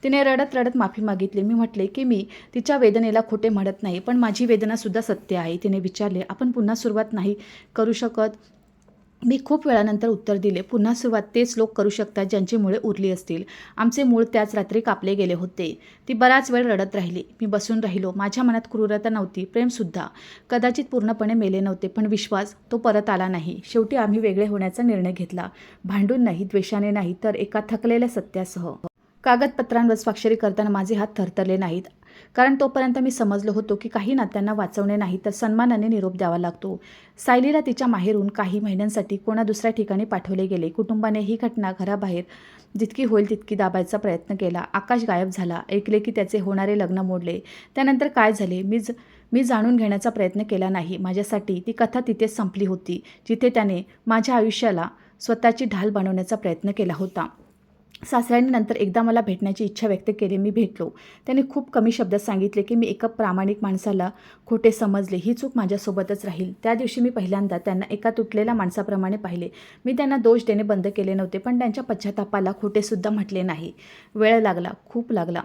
तिने रडत रडत माफी मागितली. मी म्हटले की मी तिच्या वेदनेला खोटे म्हणत नाही, पण माझी वेदनासुद्धा सत्य आहे. तिने विचारले, आपण पुन्हा सुरुवात नाही करू शकत? मी खूप वेळानंतर उत्तर दिले, पुन्हा सुरुवात तेच लोक करू शकतात ज्यांची मुळे उरली असतील. आमचे मूळ त्याच रात्री कापले गेले होते. ती बराच वेळ रडत राहिली. मी बसून राहिलो. माझ्या मनात क्रूरता नव्हती, प्रेमसुद्धा. कदाचित पूर्णपणे मेले नव्हते, पण विश्वास तो परत आला नाही. शेवटी आम्ही वेगळे होण्याचा निर्णय घेतला. भांडून नाही, द्वेषाने नाही, तर एका थकलेल्या सत्यासह. कागदपत्रांवर स्वाक्षरी करताना माझे हात थरथरले नाहीत, कारण तोपर्यंत मी समजलो होतो की काही नात्यांना वाचवणे नाही तर सन्मानाने निरोप द्यावा लागतो. सायलीला तिच्या माहेरून काही महिन्यांसाठी कोणा दुसऱ्या ठिकाणी पाठवले गेले. कुटुंबाने ही घटना घराबाहेर जितकी होईल तितकी दाबायचा प्रयत्न केला. आकाश गायब झाला. ऐकले की त्याचे होणारे लग्न मोडले. त्यानंतर काय झाले मी जाणून घेण्याचा प्रयत्न केला नाही. माझ्यासाठी ती कथा तिथेच संपली होती, जिथे त्याने माझ्या आयुष्याला स्वतःची ढाल बनवण्याचा प्रयत्न केला होता. सासऱ्यांनी नंतर एकदा मला भेटण्याची इच्छा व्यक्त केली. मी भेटलो. त्यांनी खूप कमी शब्दात सांगितले की मी एका प्रामाणिक माणसाला खोटे समजले. ही चूक माझ्यासोबतच राहील. त्या दिवशी मी पहिल्यांदा त्यांना एका तुटलेल्या माणसाप्रमाणे पाहिले. मी त्यांना दोष देणे बंद केले नव्हते, पण त्यांच्या पश्चातापाला खोटेसुद्धा म्हटले नाही. वेळ लागला, खूप लागला.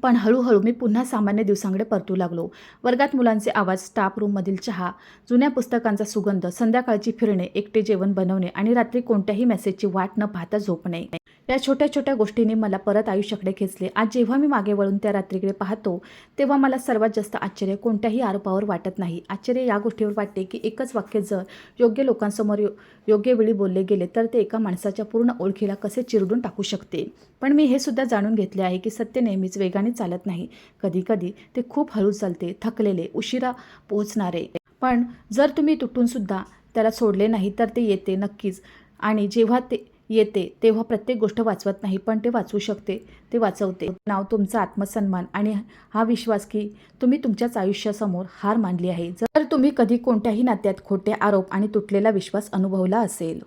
पण हळूहळू मी पुन्हा सामान्य दिवसांकडे परतू लागलो. वर्गात मुलांचे आवाज, स्टाफ रूममधील चहा, जुन्या पुस्तकांचा सुगंध, संध्याकाळची फिरणे, एकटे जेवण बनवणे आणि रात्री कोणत्याही मेसेजची वाट न पाहता झोपणे. या छोट्या छोट्या गोष्टींनी मला परत आयुष्याकडे खेचले. आज जेव्हा मी मागे वळून त्या रात्रीकडे पाहतो, तेव्हा मला सर्वात जास्त आश्चर्य कोणत्याही आरोपावर वाटत नाही. आश्चर्य या गोष्टीवर वाटते की एकच वाक्य जर योग्य लोकांसमोर योग्य वेळी बोलले गेले तर ते एका माणसाच्या पूर्ण ओळखीला कसे चिरडून टाकू शकते. पण मी हे सुद्धा जाणून घेतले आहे की सत्य नेहमीच वेगाने चालत नाही. कधीकधी ते खूप हळू चालते, थकलेले, उशिरा पोहोचणारे. पण जर तुम्ही तुटूनसुद्धा त्याला सोडले नाही तर ते येते नक्कीच. आणि जेव्हा ते येते तेव्हा प्रत्येक गोष्ट वाचवत नाही, पण ते वाचवू शकते, ते वाचवते. नाव तुमचा आत्मसन्मान आणि हा विश्वास की तुम्ही तुमच्याच आयुष्यासमोर हार मानली आहे. जर तुम्ही कधी कोणत्याही नात्यात खोटे आरोप आणि तुटलेला विश्वास अनुभवला असेल